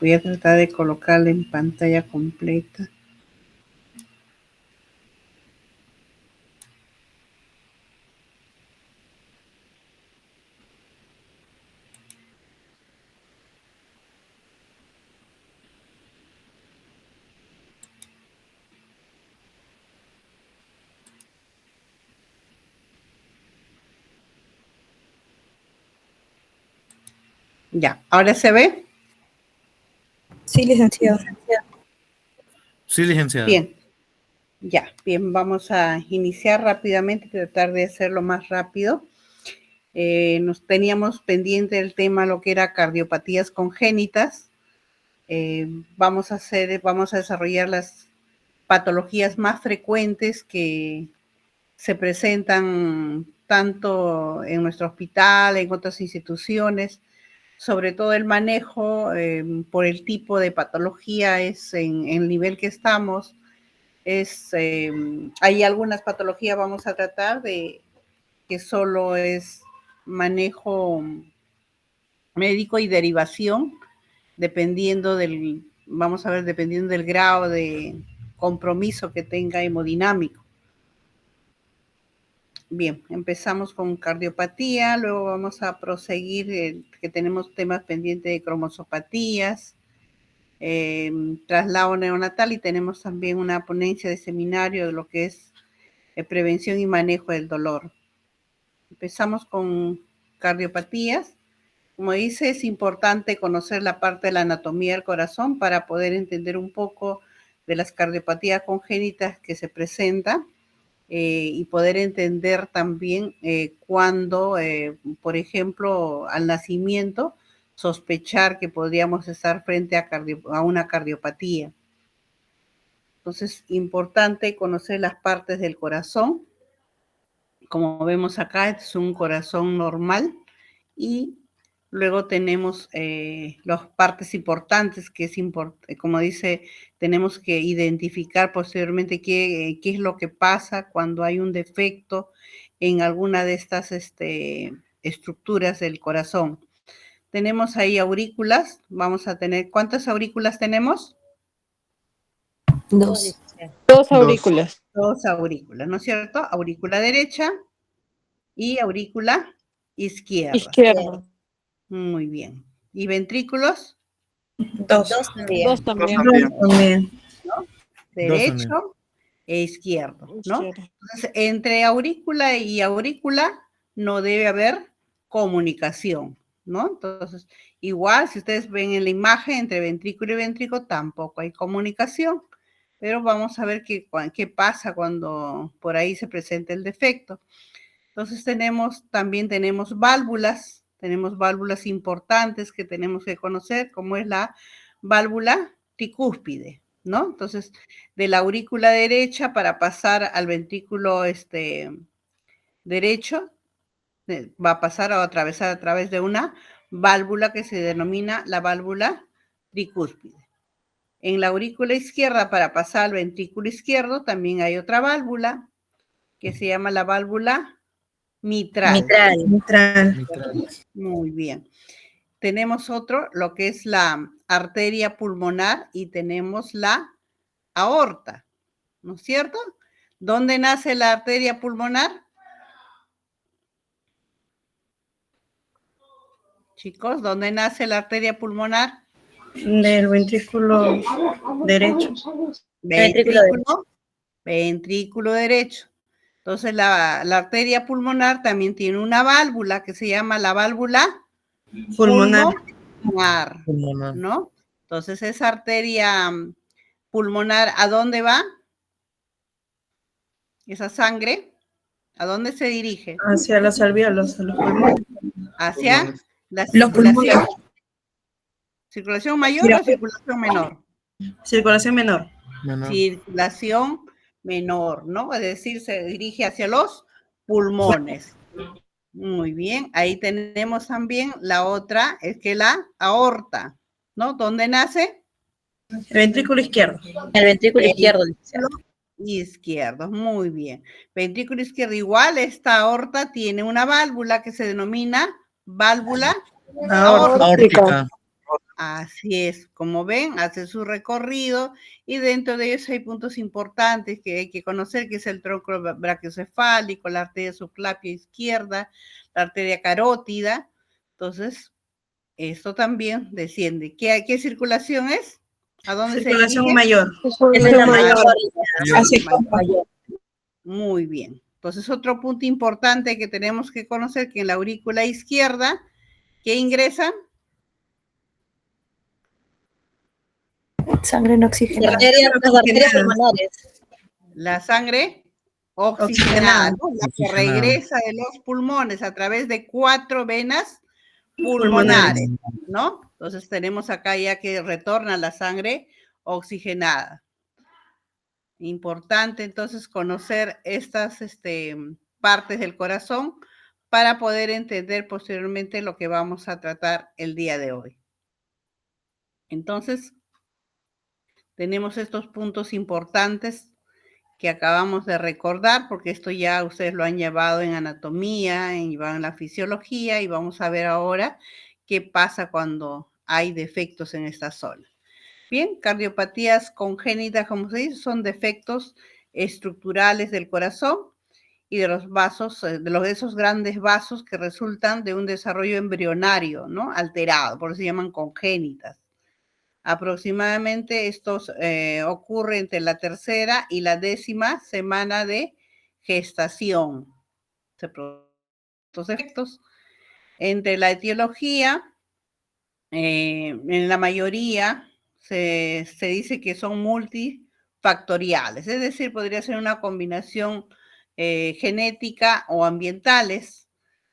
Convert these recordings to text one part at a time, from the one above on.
Voy a tratar de colocarla en pantalla completa. Ya, ¿ahora se ve? Sí, licenciado. Sí, licenciada. Bien, ya, bien, vamos a iniciar rápidamente, tratar de hacerlo más rápido. Nos teníamos pendiente el tema, lo que era cardiopatías congénitas. Vamos a desarrollar las patologías más frecuentes que se presentan tanto en nuestro hospital, en otras instituciones. Sobre todo el manejo por el tipo de patología es en el nivel que estamos. Hay algunas patologías vamos a tratar de que solo es manejo médico y derivación, dependiendo del grado de compromiso que tenga hemodinámico. Bien, empezamos con cardiopatía, luego vamos a proseguir, que tenemos temas pendientes de cromosopatías, traslado neonatal, y tenemos también una ponencia de seminario de lo que es prevención y manejo del dolor. Empezamos con cardiopatías. Como dice, es importante conocer la parte de la anatomía del corazón para poder entender un poco de las cardiopatías congénitas que se presentan y poder entender también cuando, por ejemplo, al nacimiento, sospechar que podríamos estar frente a una cardiopatía. Entonces, importante conocer las partes del corazón. Como vemos acá, es un corazón normal y luego tenemos las partes importantes que como dice, tenemos que identificar posteriormente qué es lo que pasa cuando hay un defecto en alguna de estas estructuras del corazón. Tenemos ahí aurículas, vamos a tener, ¿cuántas aurículas tenemos? Dos. Dos aurículas. Dos aurículas, ¿no es cierto? Aurícula derecha y aurícula izquierda. Izquierdo. Muy bien. ¿Y ventrículos? Dos también. Dos también. ¿No? Derecho e izquierdo, ¿no? Izquierdo. Entonces, entre aurícula y aurícula no debe haber comunicación, ¿no? Entonces, igual, si ustedes ven en la imagen, entre ventrículo y ventrículo tampoco hay comunicación, pero vamos a ver qué pasa cuando por ahí se presenta el defecto. Entonces, también tenemos válvulas importantes que tenemos que conocer, como es la válvula tricúspide, ¿no? Entonces, de la aurícula derecha para pasar al ventrículo derecho, va a pasar a atravesar a través de una válvula que se denomina la válvula tricúspide. En la aurícula izquierda, para pasar al ventrículo izquierdo, también hay otra válvula que se llama la válvula mitral. Muy bien. Tenemos lo que es la arteria pulmonar, y tenemos la aorta, ¿no es cierto? ¿Dónde nace la arteria pulmonar? Chicos, ¿dónde nace la arteria pulmonar? Del ventrículo derecho. Ventrículo derecho. Entonces, la arteria pulmonar también tiene una válvula que se llama la válvula pulmonar, ¿no? Entonces, esa arteria pulmonar, ¿a dónde va? Esa sangre, ¿a dónde se dirige? Hacia los alvéolos, a los pulmones. Hacia la Los pulmones. ¿Circulación mayor o circulación menor? Circulación menor. Circulación menor, ¿no? Es decir, se dirige hacia los pulmones. Muy bien, ahí tenemos también la otra, es que la aorta, ¿no? ¿Dónde nace? El ventrículo izquierdo. El ventrículo izquierdo. Izquierdo, muy bien. Ventrículo izquierdo, igual esta aorta tiene una válvula que se denomina válvula aórtica. Así es, como ven, hace su recorrido y dentro de ellos hay puntos importantes que hay que conocer, que es el tronco brachiocefálico, la arteria subclavia izquierda, la arteria carótida. Entonces, esto también desciende. ¿Qué circulación es? ¿A dónde se Circulación dirige? mayor. Es la mayor. Hacia el Mayor. mayor. Muy bien. Entonces, otro punto importante que tenemos que conocer, que en la aurícula izquierda, ¿qué ingresan? Sangre no oxigenada. Las arterias pulmonares. La sangre Oxigenada. oxigenada, ¿no? La que Oxigenada. regresa de los pulmones a través de 4 venas Pulmonares. pulmonares, ¿no? Entonces tenemos acá ya que retorna la sangre oxigenada. Importante entonces conocer estas partes del corazón para poder entender posteriormente lo que vamos a tratar el día de hoy. Entonces, tenemos estos puntos importantes que acabamos de recordar, porque esto ya ustedes lo han llevado en anatomía, llevado en la fisiología, y vamos a ver ahora qué pasa cuando hay defectos en esta zona. Bien, cardiopatías congénitas, como se dice, son defectos estructurales del corazón y de los vasos, de esos grandes vasos que resultan de un desarrollo embrionario, ¿no? Alterado, por eso se llaman congénitas. Aproximadamente estos ocurre entre la tercera y la 10ª semana de gestación. Se producen estos efectos. Entre la etiología, en la mayoría se dice que son multifactoriales, es decir, podría ser una combinación genética o ambientales,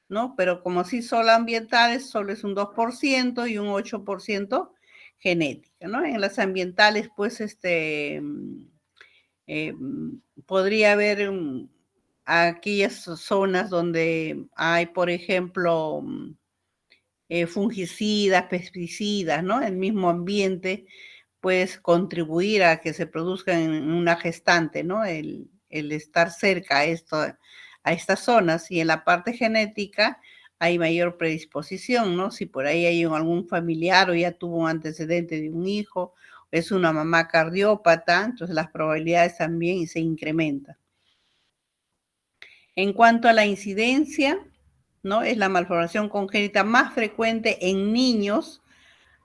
¿no? Pero como sí solo ambientales, solo es un 2% y un 8% genética, ¿no? En las ambientales, pues, podría haber aquellas zonas donde hay, por ejemplo, fungicidas, pesticidas, ¿no? El mismo ambiente puede contribuir a que se produzca en una gestante, ¿no? El estar cerca a estas zonas, y en la parte genética hay mayor predisposición, ¿no? Si por ahí hay algún familiar o ya tuvo un antecedente de un hijo, es una mamá cardiópata, entonces las probabilidades también se incrementan. En cuanto a la incidencia, ¿no? Es la malformación congénita más frecuente en niños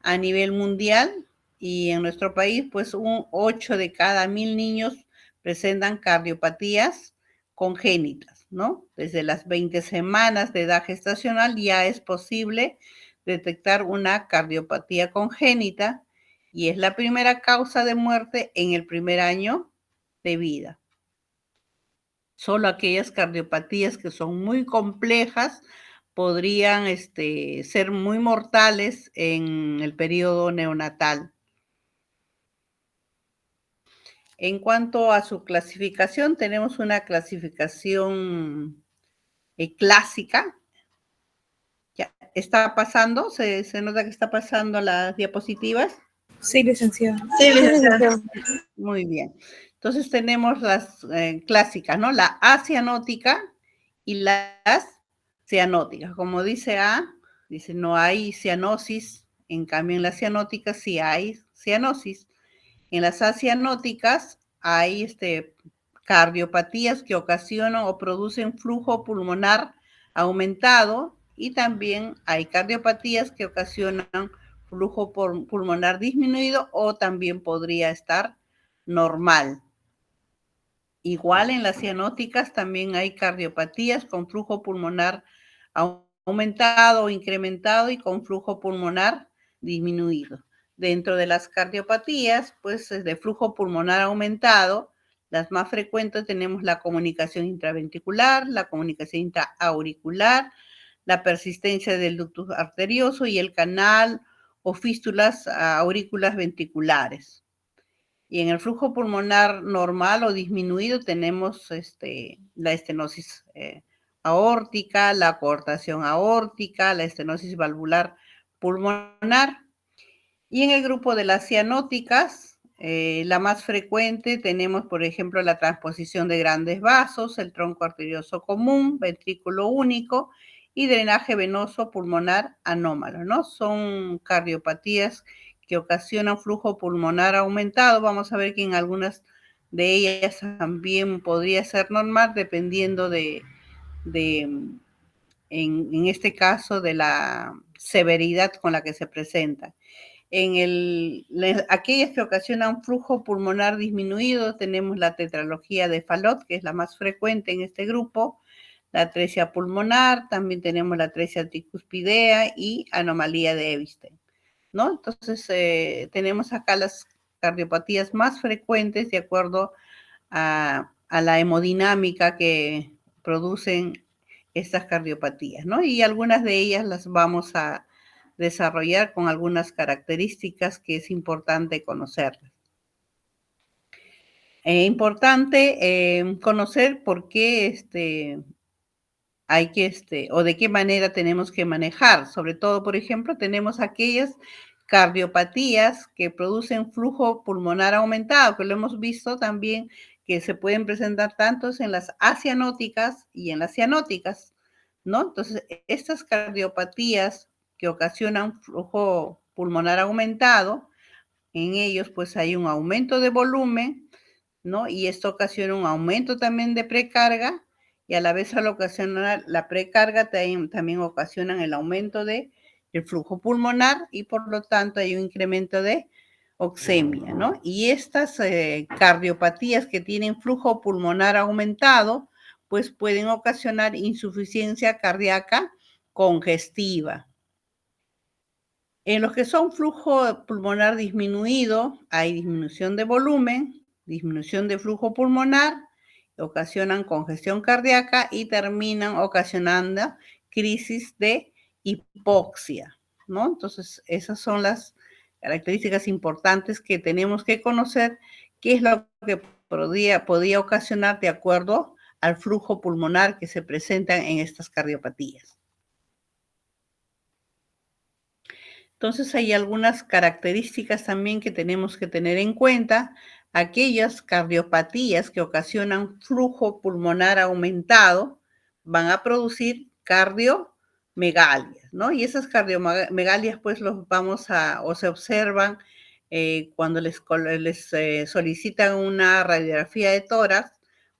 a nivel mundial, y en nuestro país, pues 8 de cada 1000 niños presentan cardiopatías congénitas, ¿no? Desde las 20 semanas de edad gestacional ya es posible detectar una cardiopatía congénita y es la primera causa de muerte en el primer año de vida. Solo aquellas cardiopatías que son muy complejas podrían ser muy mortales en el periodo neonatal. En cuanto a su clasificación, tenemos una clasificación clásica. Ya está pasando, se nota que está pasando las diapositivas. Sí, licenciada. Sí, licenciada. Muy bien. Entonces tenemos las clásicas, ¿no? La acianótica y las cianóticas. Como dice A, dice no hay cianosis, en cambio en las cianóticas sí hay cianosis. En las acianóticas hay cardiopatías que ocasionan o producen flujo pulmonar aumentado, y también hay cardiopatías que ocasionan flujo pulmonar disminuido o también podría estar normal. Igual en las cianóticas también hay cardiopatías con flujo pulmonar aumentado o incrementado y con flujo pulmonar disminuido. Dentro de las cardiopatías, pues de flujo pulmonar aumentado, las más frecuentes tenemos la comunicación intraventricular, la comunicación intraauricular, la persistencia del ductus arterioso y el canal o fístulas aurículas ventriculares. Y en el flujo pulmonar normal o disminuido tenemos la estenosis aórtica, la coartación aórtica, la estenosis valvular pulmonar. Y en el grupo de las cianóticas, la más frecuente tenemos, por ejemplo, la transposición de grandes vasos, el tronco arterioso común, ventrículo único y drenaje venoso pulmonar anómalo, ¿no? Son cardiopatías que ocasionan flujo pulmonar aumentado. Vamos a ver que en algunas de ellas también podría ser normal, dependiendo en este caso, de la severidad con la que se presenta. Aquellas que ocasionan flujo pulmonar disminuido, tenemos la tetralogía de Fallot, que es la más frecuente en este grupo, la atresia pulmonar, también tenemos la atresia tricuspidea y anomalía de Ewinstein, ¿no? Entonces, tenemos acá las cardiopatías más frecuentes de acuerdo a la hemodinámica que producen estas cardiopatías, ¿no? Y algunas de ellas las vamos a desarrollar con algunas características que es importante conocerlas. Importante conocer por qué hay que, o de qué manera tenemos que manejar. Sobre todo, por ejemplo, tenemos aquellas cardiopatías que producen flujo pulmonar aumentado, que lo hemos visto también, que se pueden presentar tanto en las acianóticas y en las cianóticas, ¿no? Entonces, estas cardiopatías que ocasionan flujo pulmonar aumentado, en ellos pues hay un aumento de volumen, ¿no? Y esto ocasiona un aumento también de precarga, y a la vez al ocasionar la precarga también ocasionan el aumento del flujo pulmonar, y por lo tanto hay un incremento de oxemia, ¿no? Y estas cardiopatías que tienen flujo pulmonar aumentado, pues pueden ocasionar insuficiencia cardíaca congestiva. En los que son flujo pulmonar disminuido, hay disminución de volumen, disminución de flujo pulmonar, ocasionan congestión cardíaca y terminan ocasionando crisis de hipoxia, ¿no? Entonces, esas son las características importantes que tenemos que conocer, qué es lo que podía ocasionar de acuerdo al flujo pulmonar que se presenta en estas cardiopatías. Entonces, hay algunas características también que tenemos que tener en cuenta. Aquellas cardiopatías que ocasionan flujo pulmonar aumentado van a producir cardiomegalias, ¿no? Y esas cardiomegalias, pues, o se observan cuando les solicitan una radiografía de tórax,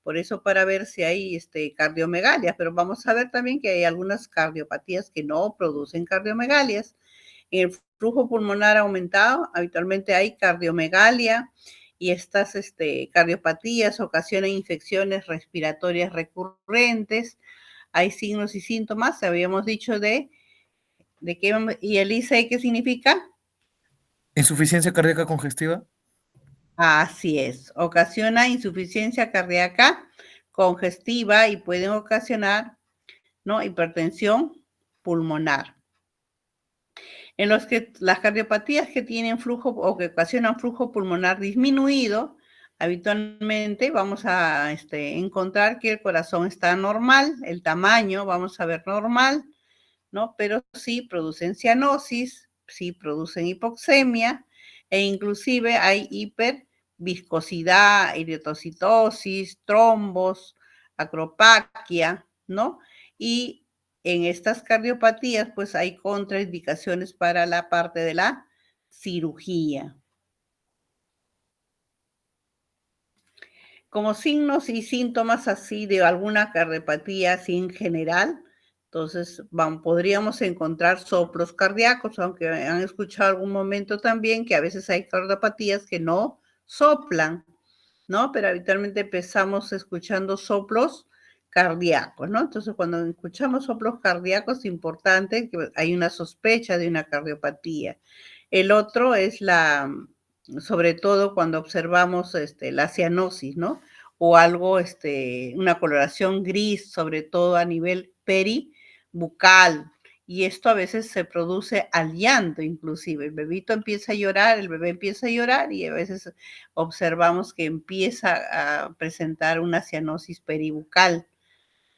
por eso para ver si hay cardiomegalias, pero vamos a ver también que hay algunas cardiopatías que no producen cardiomegalias. En el flujo pulmonar aumentado, habitualmente hay cardiomegalia, y estas cardiopatías ocasionan infecciones respiratorias recurrentes. Hay signos y síntomas, habíamos dicho ¿y Elisa, qué significa? Insuficiencia cardíaca congestiva. Así es, ocasiona insuficiencia cardíaca congestiva y pueden ocasionar, ¿no?, hipertensión pulmonar. En los que las cardiopatías que tienen flujo o que ocasionan flujo pulmonar disminuido, habitualmente vamos a encontrar que el corazón está normal, el tamaño vamos a ver normal, ¿no? Pero sí producen cianosis, sí producen hipoxemia, e inclusive hay hiperviscosidad, eritrocitosis, trombos, acropaquia, ¿no? Y en estas cardiopatías, pues hay contraindicaciones para la parte de la cirugía. Como signos y síntomas así de alguna cardiopatía así en general, entonces podríamos encontrar soplos cardíacos, aunque han escuchado algún momento también que a veces hay cardiopatías que no soplan, ¿no? Pero habitualmente empezamos escuchando soplos cardíacos, ¿no? Entonces, cuando escuchamos soplos cardíacos, es importante que hay una sospecha de una cardiopatía. El otro es sobre todo cuando observamos la cianosis, ¿no? O algo, una coloración gris, sobre todo a nivel peribucal. Y esto a veces se produce al llanto, inclusive. El bebé empieza a llorar y a veces observamos que empieza a presentar una cianosis peribucal.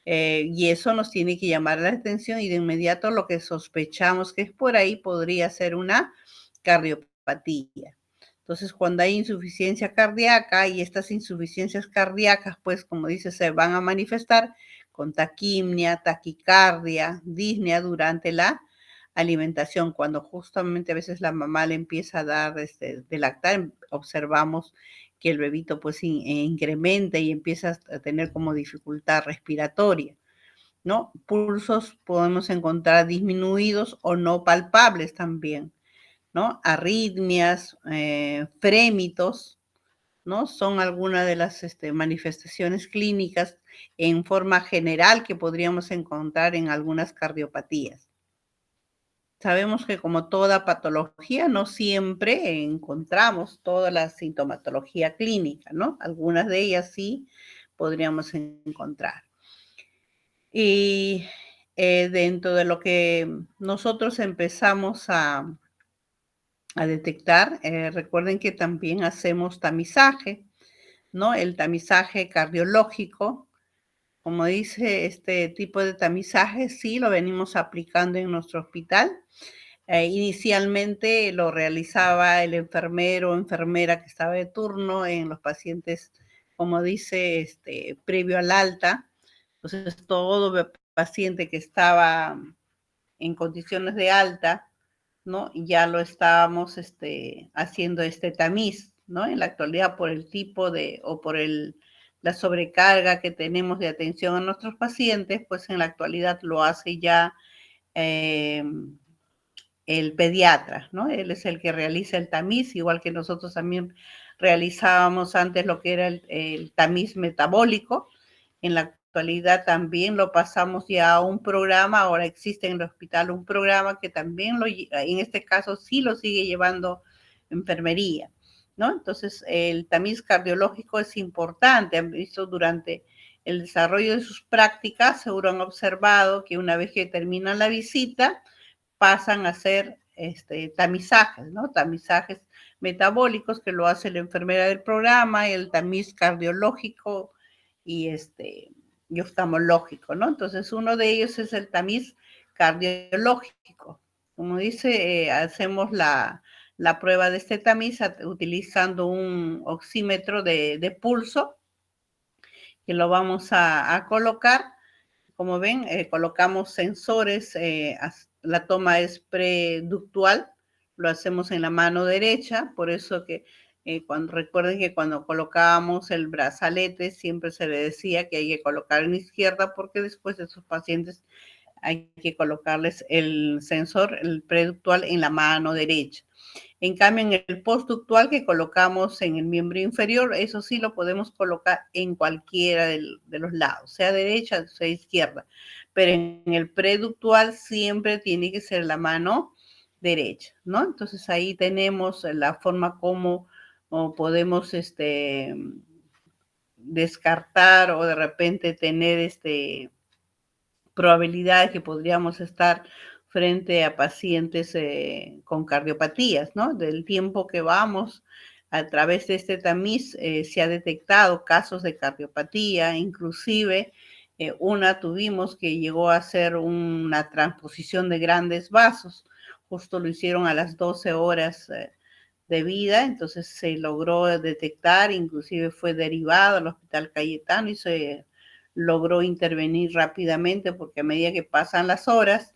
Y eso nos tiene que llamar la atención, y de inmediato lo que sospechamos que es por ahí podría ser una cardiopatía. Entonces, cuando hay insuficiencia cardíaca, y estas insuficiencias cardíacas, pues como dice, se van a manifestar con taquimia, taquicardia, disnea durante la alimentación. Cuando justamente a veces la mamá le empieza a dar de lactar, observamos que el bebito pues incrementa y empieza a tener como dificultad respiratoria, ¿no? Pulsos podemos encontrar disminuidos o no palpables también, ¿no? Arritmias, frémitos, ¿no? Son algunas de las manifestaciones clínicas en forma general que podríamos encontrar en algunas cardiopatías. Sabemos que como toda patología, no siempre encontramos toda la sintomatología clínica, ¿no? Algunas de ellas sí podríamos encontrar. Y dentro de lo que nosotros empezamos a detectar, recuerden que también hacemos tamizaje, ¿no? El tamizaje cardiológico, como dice, este tipo de tamizaje sí lo venimos aplicando en nuestro hospital. Inicialmente lo realizaba el enfermero o enfermera que estaba de turno en los pacientes, como dice, previo al alta. Entonces, todo paciente que estaba en condiciones de alta, ¿no? Ya lo estábamos haciendo tamiz, ¿no? En la actualidad por el tipo o por la sobrecarga que tenemos de atención a nuestros pacientes, pues en la actualidad lo hace ya el pediatra, ¿no? Él es el que realiza el tamiz, igual que nosotros también realizábamos antes lo que era el tamiz metabólico. En la actualidad también lo pasamos ya a un programa, ahora existe en el hospital un programa que también en este caso sí lo sigue llevando enfermería, ¿no? Entonces el tamiz cardiológico es importante, han visto durante el desarrollo de sus prácticas, seguro han observado que una vez que terminan la visita, pasan a hacer tamizajes, ¿no? Tamizajes metabólicos que lo hace la enfermera del programa, el tamiz cardiológico y oftalmológico, ¿no? Entonces, uno de ellos es el tamiz cardiológico. Como dice, hacemos la prueba de este tamiz utilizando un oxímetro de pulso que lo vamos a colocar. Como ven, colocamos sensores, la toma es preductual, lo hacemos en la mano derecha, por eso que recuerden que cuando colocábamos el brazalete siempre se le decía que hay que colocar en izquierda porque después de esos pacientes hay que colocarles el sensor, el preductual en la mano derecha. En cambio, en el postductual que colocamos en el miembro inferior, eso sí lo podemos colocar en cualquiera de los lados, sea derecha, sea izquierda. Pero en el preductual siempre tiene que ser la mano derecha, ¿no? Entonces ahí tenemos la forma como podemos descartar o de repente tener probabilidades que podríamos estar frente a pacientes con cardiopatías, ¿no? Del tiempo que vamos a través de este tamiz se ha detectado casos de cardiopatía, inclusive una tuvimos que llegó a hacer una transposición de grandes vasos, justo lo hicieron a las 12 horas de vida, entonces se logró detectar, inclusive fue derivado al Hospital Cayetano y se logró intervenir rápidamente porque a medida que pasan las horas,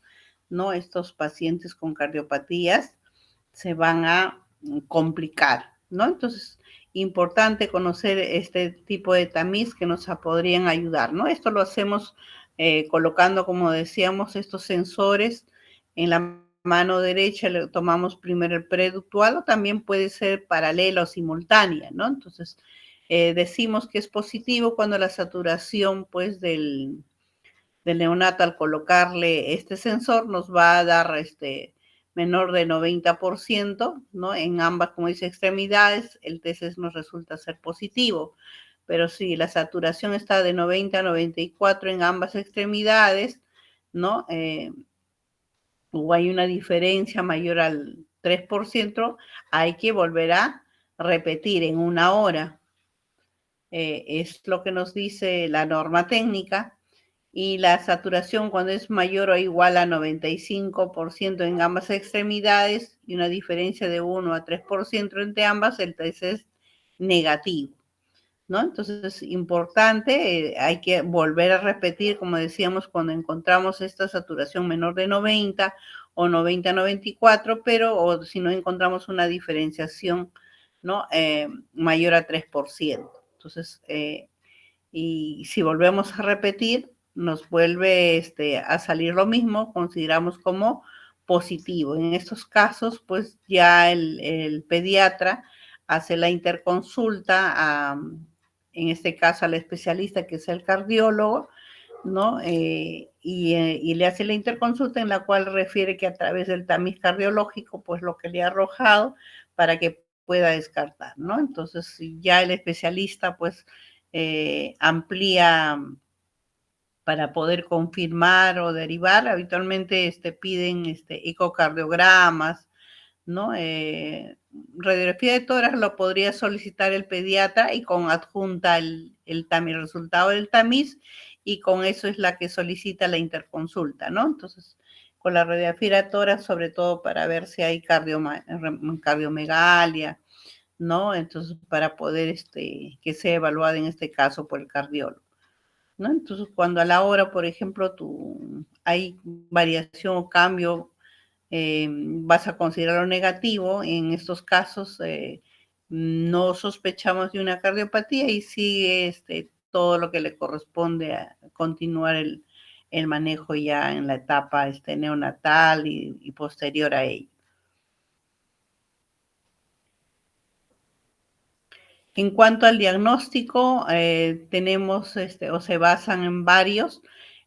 ¿no? Estos pacientes con cardiopatías se van a complicar, ¿no? Entonces, importante conocer este tipo de tamiz que nos podrían ayudar, ¿no? Esto lo hacemos colocando, como decíamos, estos sensores en la mano derecha, le tomamos primero el preductual o también puede ser paralela o simultánea, ¿no? Entonces, decimos que es positivo cuando la saturación, pues, del neonato al colocarle este sensor nos va a dar menor de 90%, ¿no? En ambas, como dice, extremidades, el TC nos resulta ser positivo. Pero si la saturación está de 90 a 94 en ambas extremidades, ¿no? O hay una diferencia mayor al 3%, hay que volver a repetir en una hora. Es lo que nos dice la norma técnica. Y la saturación cuando es mayor o igual a 95% en ambas extremidades y una diferencia de 1 a 3% entre ambas, el test es negativo, ¿no? Entonces es importante, hay que volver a repetir, como decíamos, cuando encontramos esta saturación menor de 90 o 90-94, pero o si no encontramos una diferenciación, ¿no? Mayor a 3%. Entonces, y si volvemos a repetir, nos vuelve a salir lo mismo, consideramos como positivo. En estos casos, pues ya el pediatra hace la interconsulta en este caso al especialista que es el cardiólogo, ¿no? Y le hace la interconsulta en la cual refiere que a través del tamiz cardiológico, pues lo que le ha arrojado para que pueda descartar, ¿no? Entonces ya el especialista, pues, amplía para poder confirmar o derivar. Habitualmente piden ecocardiogramas, ¿no? Radiografía de tórax lo podría solicitar el pediatra y con adjunta el resultado del tamiz, y con eso es la que solicita la interconsulta, ¿no? Entonces, con la radiografía de tórax, sobre todo para ver si hay cardiomegalia, ¿no? Entonces, para poder que sea evaluada en este caso por el cardiólogo, ¿no? Entonces, cuando a la hora, por ejemplo, hay variación o cambio, vas a considerarlo negativo. En estos casos no sospechamos de una cardiopatía y sigue todo lo que le corresponde a continuar el manejo ya en la etapa neonatal y posterior a ello. En cuanto al diagnóstico, tenemos o se basan en varios.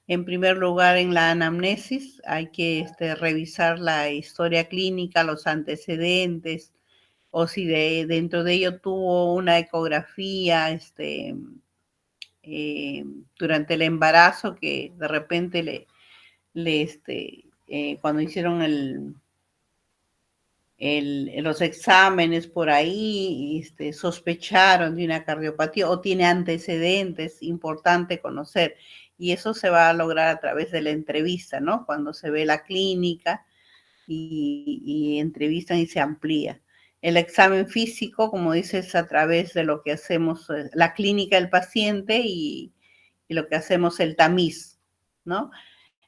En primer lugar, en la anamnesis, hay que revisar la historia clínica, los antecedentes, o si dentro de ello tuvo una ecografía durante el embarazo, que de repente cuando hicieron los exámenes por ahí, sospecharon de una cardiopatía o tiene antecedentes, importante conocer. Y eso se va a lograr a través de la entrevista, ¿no? Cuando se ve la clínica y entrevistan y se amplía. El examen físico, como dices, a través de lo que hacemos, la clínica del paciente y lo que hacemos el tamiz, ¿no?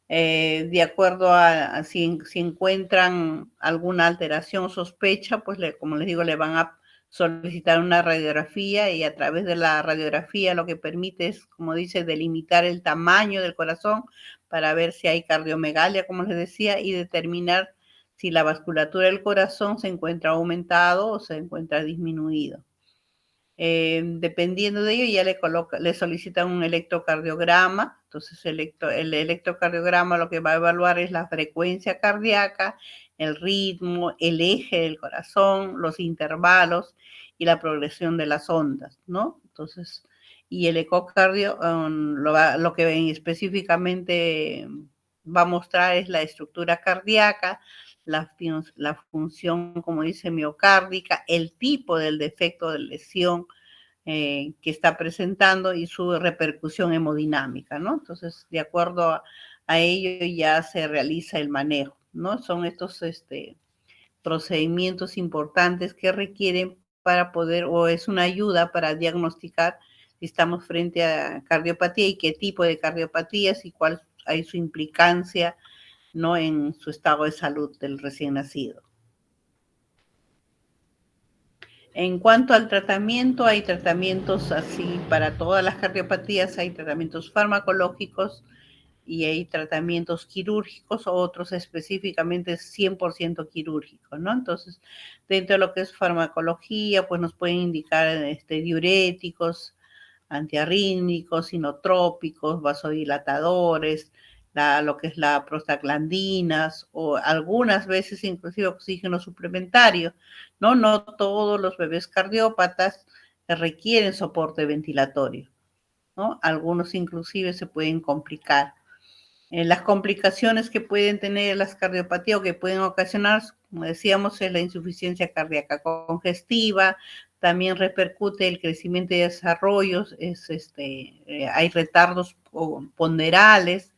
De acuerdo a si encuentran alguna alteración o sospecha, pues como les digo, le van a solicitar una radiografía, y a través de la radiografía lo que permite es, como dice, delimitar el tamaño del corazón para ver si hay cardiomegalia, como les decía, y determinar si la vasculatura del corazón se encuentra aumentado o se encuentra disminuido. Dependiendo de ello, ya le solicitan un electrocardiograma. Entonces, el electrocardiograma lo que va a evaluar es la frecuencia cardíaca, el ritmo, el eje del corazón, los intervalos y la progresión de las ondas, ¿no? Entonces, y el ecocardio lo que específicamente va a mostrar es la estructura cardíaca, la función, como dice, miocárdica, el tipo del defecto de lesión que está presentando y su repercusión hemodinámica, ¿no? Entonces, de acuerdo a ello ya se realiza el manejo, ¿no? Son estos procedimientos importantes que requieren para poder, o es una ayuda para diagnosticar si estamos frente a cardiopatía y qué tipo de cardiopatías y cuál hay su implicancia, ¿no? En su estado de salud del recién nacido. En cuanto al tratamiento, hay tratamientos así para todas las cardiopatías, hay tratamientos farmacológicos y hay tratamientos quirúrgicos, otros específicamente 100% quirúrgicos, ¿no? Entonces, dentro de lo que es farmacología, pues nos pueden indicar diuréticos, antiarrítmicos, inotrópicos, vasodilatadores, lo que es la prostaglandinas, o algunas veces inclusive oxígeno suplementario, ¿no? No todos los bebés cardiópatas requieren soporte ventilatorio, ¿no? Algunos inclusive se pueden complicar. Las complicaciones que pueden tener las cardiopatías o que pueden ocasionar, como decíamos, es la insuficiencia cardíaca congestiva, también repercute el crecimiento y desarrollo, hay retardos ponderales,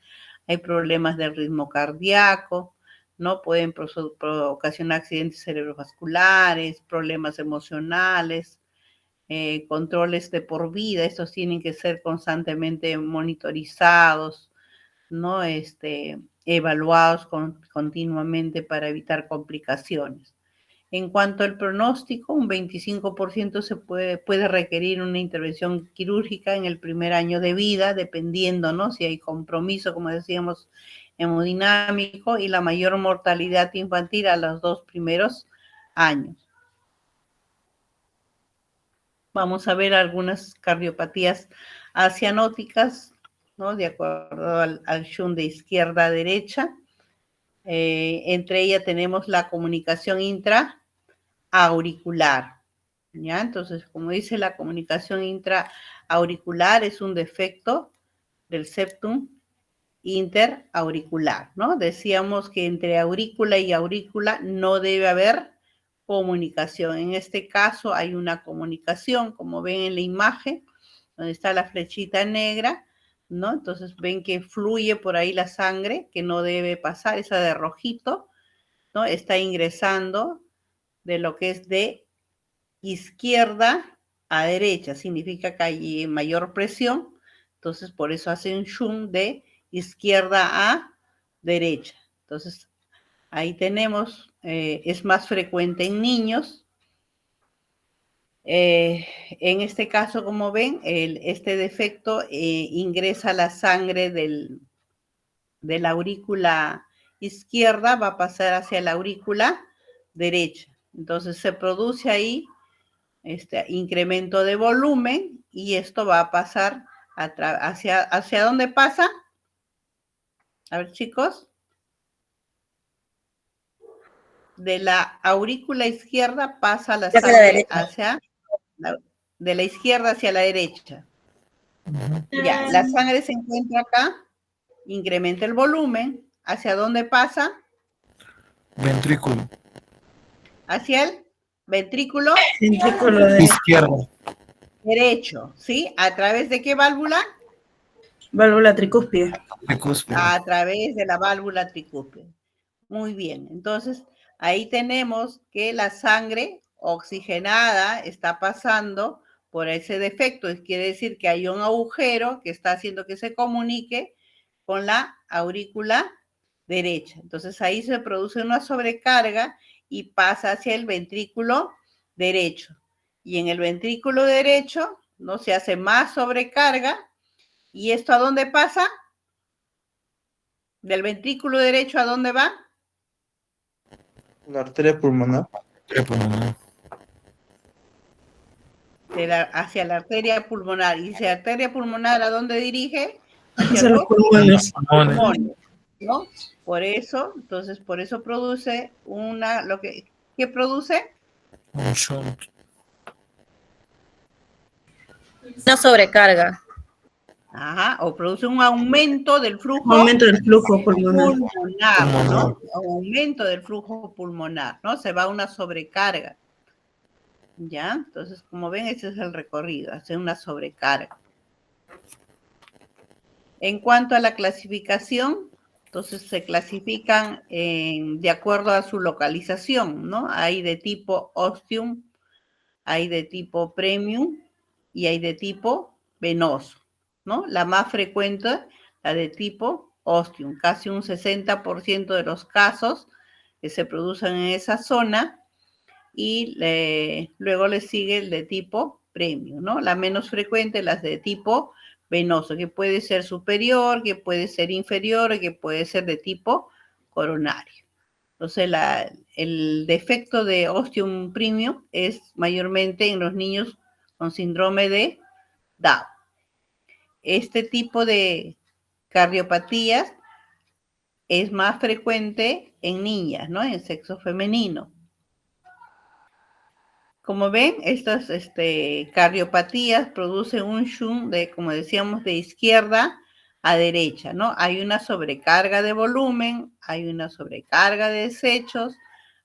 hay problemas del ritmo cardíaco, ¿no? Pueden ocasionar accidentes cerebrovasculares, problemas emocionales, controles de por vida, estos tienen que ser constantemente monitorizados, ¿no? Evaluados continuamente para evitar complicaciones. En cuanto al pronóstico, un 25% puede requerir una intervención quirúrgica en el primer año de vida, dependiendo, ¿no? Si hay compromiso, como decíamos, hemodinámico, y la mayor mortalidad infantil a los 2 primeros años. Vamos a ver algunas cardiopatías cianóticas, ¿no? De acuerdo al shunt de izquierda a derecha. Entre ellas tenemos la comunicación intraauricular, ¿ya? Entonces, como dice, la comunicación intraauricular es un defecto del septum interauricular, ¿no? Decíamos que entre aurícula y aurícula no debe haber comunicación. En este caso hay una comunicación, como ven en la imagen, donde está la flechita negra, ¿no? Entonces ven que fluye por ahí la sangre, que no debe pasar, esa de rojito, ¿no? Está ingresando de lo que es de izquierda a derecha, significa que hay mayor presión, entonces por eso hace un shunt de izquierda a derecha. Entonces, ahí tenemos, es más frecuente en niños. En este caso, como ven, este defecto ingresa la sangre de la aurícula izquierda, va a pasar hacia la aurícula derecha. Entonces, se produce ahí este incremento de volumen y esto va a pasar ¿hacia dónde pasa? A ver, chicos. De la aurícula izquierda pasa la sangre de la izquierda hacia la derecha. Ya, la sangre se encuentra acá, incrementa el volumen. ¿Hacia dónde pasa? Ventrículo. Hacia el ventrículo Izquierdo. derecho, ¿sí? ¿A través de qué válvula? Válvula tricúspide. Tricúspide. A través de la válvula tricúspide. Muy bien, entonces ahí tenemos que la sangre oxigenada está pasando por ese defecto. Quiere decir que hay un agujero que está haciendo que se comunique con la aurícula derecha. Entonces ahí se produce una sobrecarga y pasa hacia el ventrículo derecho. Y en el ventrículo derecho no se hace más sobrecarga. ¿Y esto a dónde pasa? ¿Del ventrículo derecho a dónde va? La arteria pulmonar. Hacia la arteria pulmonar. ¿Y si arteria pulmonar a dónde dirige? Hacia los pulmones. Pulmones, ¿no? Por eso produce ¿qué produce? Un shunt. Una sobrecarga. Ajá, o produce un aumento del flujo Aumento del flujo pulmonar. pulmonar, ¿no? Aumento del flujo pulmonar, ¿no? Se va a una sobrecarga. ¿Ya? Entonces, como ven, ese es el recorrido, hace una sobrecarga. En cuanto a la clasificación, entonces se clasifican de acuerdo a su localización, ¿no? Hay de tipo ostium, hay de tipo premium y hay de tipo venoso, ¿no? La más frecuente, la de tipo ostium, casi un 60% de los casos que se producen en esa zona, y luego le sigue el de tipo premium, ¿no? La menos frecuente, las de tipo venoso, que puede ser superior, que puede ser inferior, que puede ser de tipo coronario. Entonces, el defecto de ostium premium es mayormente en los niños con síndrome de Down. Este tipo de cardiopatías es más frecuente en niñas, ¿no? En sexo femenino. Como ven, estas cardiopatías producen un shunt como decíamos, de izquierda a derecha, ¿no? Hay una sobrecarga de volumen, hay una sobrecarga de desechos,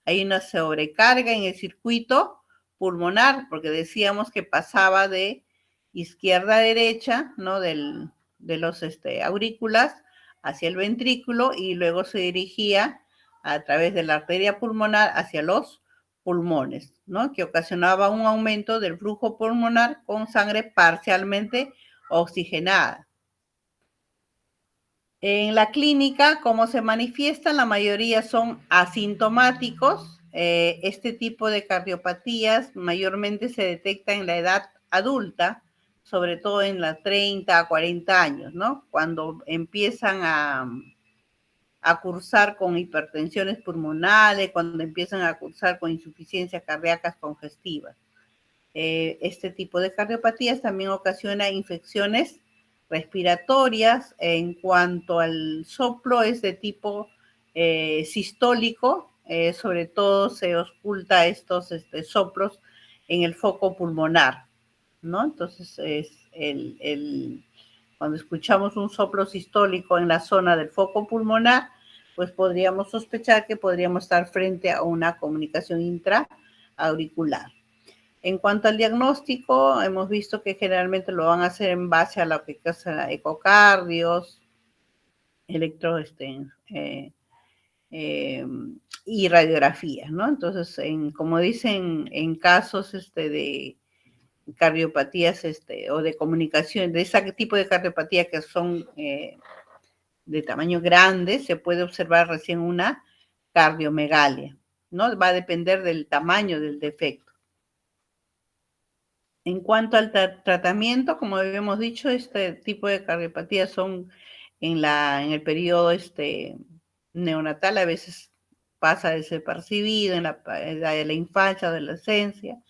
hay una sobrecarga en el circuito pulmonar, porque decíamos que pasaba de izquierda a derecha, ¿no? De los aurículas hacia el ventrículo y luego se dirigía a través de la arteria pulmonar hacia los pulmones, ¿no? Que ocasionaba un aumento del flujo pulmonar con sangre parcialmente oxigenada. En la clínica, ¿cómo se manifiestan? La mayoría son asintomáticos. Este tipo de cardiopatías mayormente se detecta en la edad adulta, sobre todo en las 30 a 40 años, ¿no? Cuando empiezan a cursar con hipertensiones pulmonares, cuando empiezan a cursar con insuficiencias cardíacas congestivas. Este tipo de cardiopatías también ocasiona infecciones respiratorias. En cuanto al soplo, es de tipo sistólico, sobre todo se oculta estos soplos en el foco pulmonar, ¿no? Entonces, cuando escuchamos un soplo sistólico en la zona del foco pulmonar, pues podríamos sospechar que podríamos estar frente a una comunicación intraauricular. En cuanto al diagnóstico, hemos visto que generalmente lo van a hacer en base a lo que es ecocardios, y radiografías, ¿no? Entonces, como dicen, en casos de cardiopatías o de comunicación, de ese tipo de cardiopatía que son de tamaño grande, se puede observar recién una cardiomegalia, ¿no? Va a depender del tamaño del defecto. En cuanto al tratamiento, como habíamos dicho, este tipo de cardiopatías son en el periodo neonatal, a veces pasa desapercibido en la edad de la infancia, adolescencia,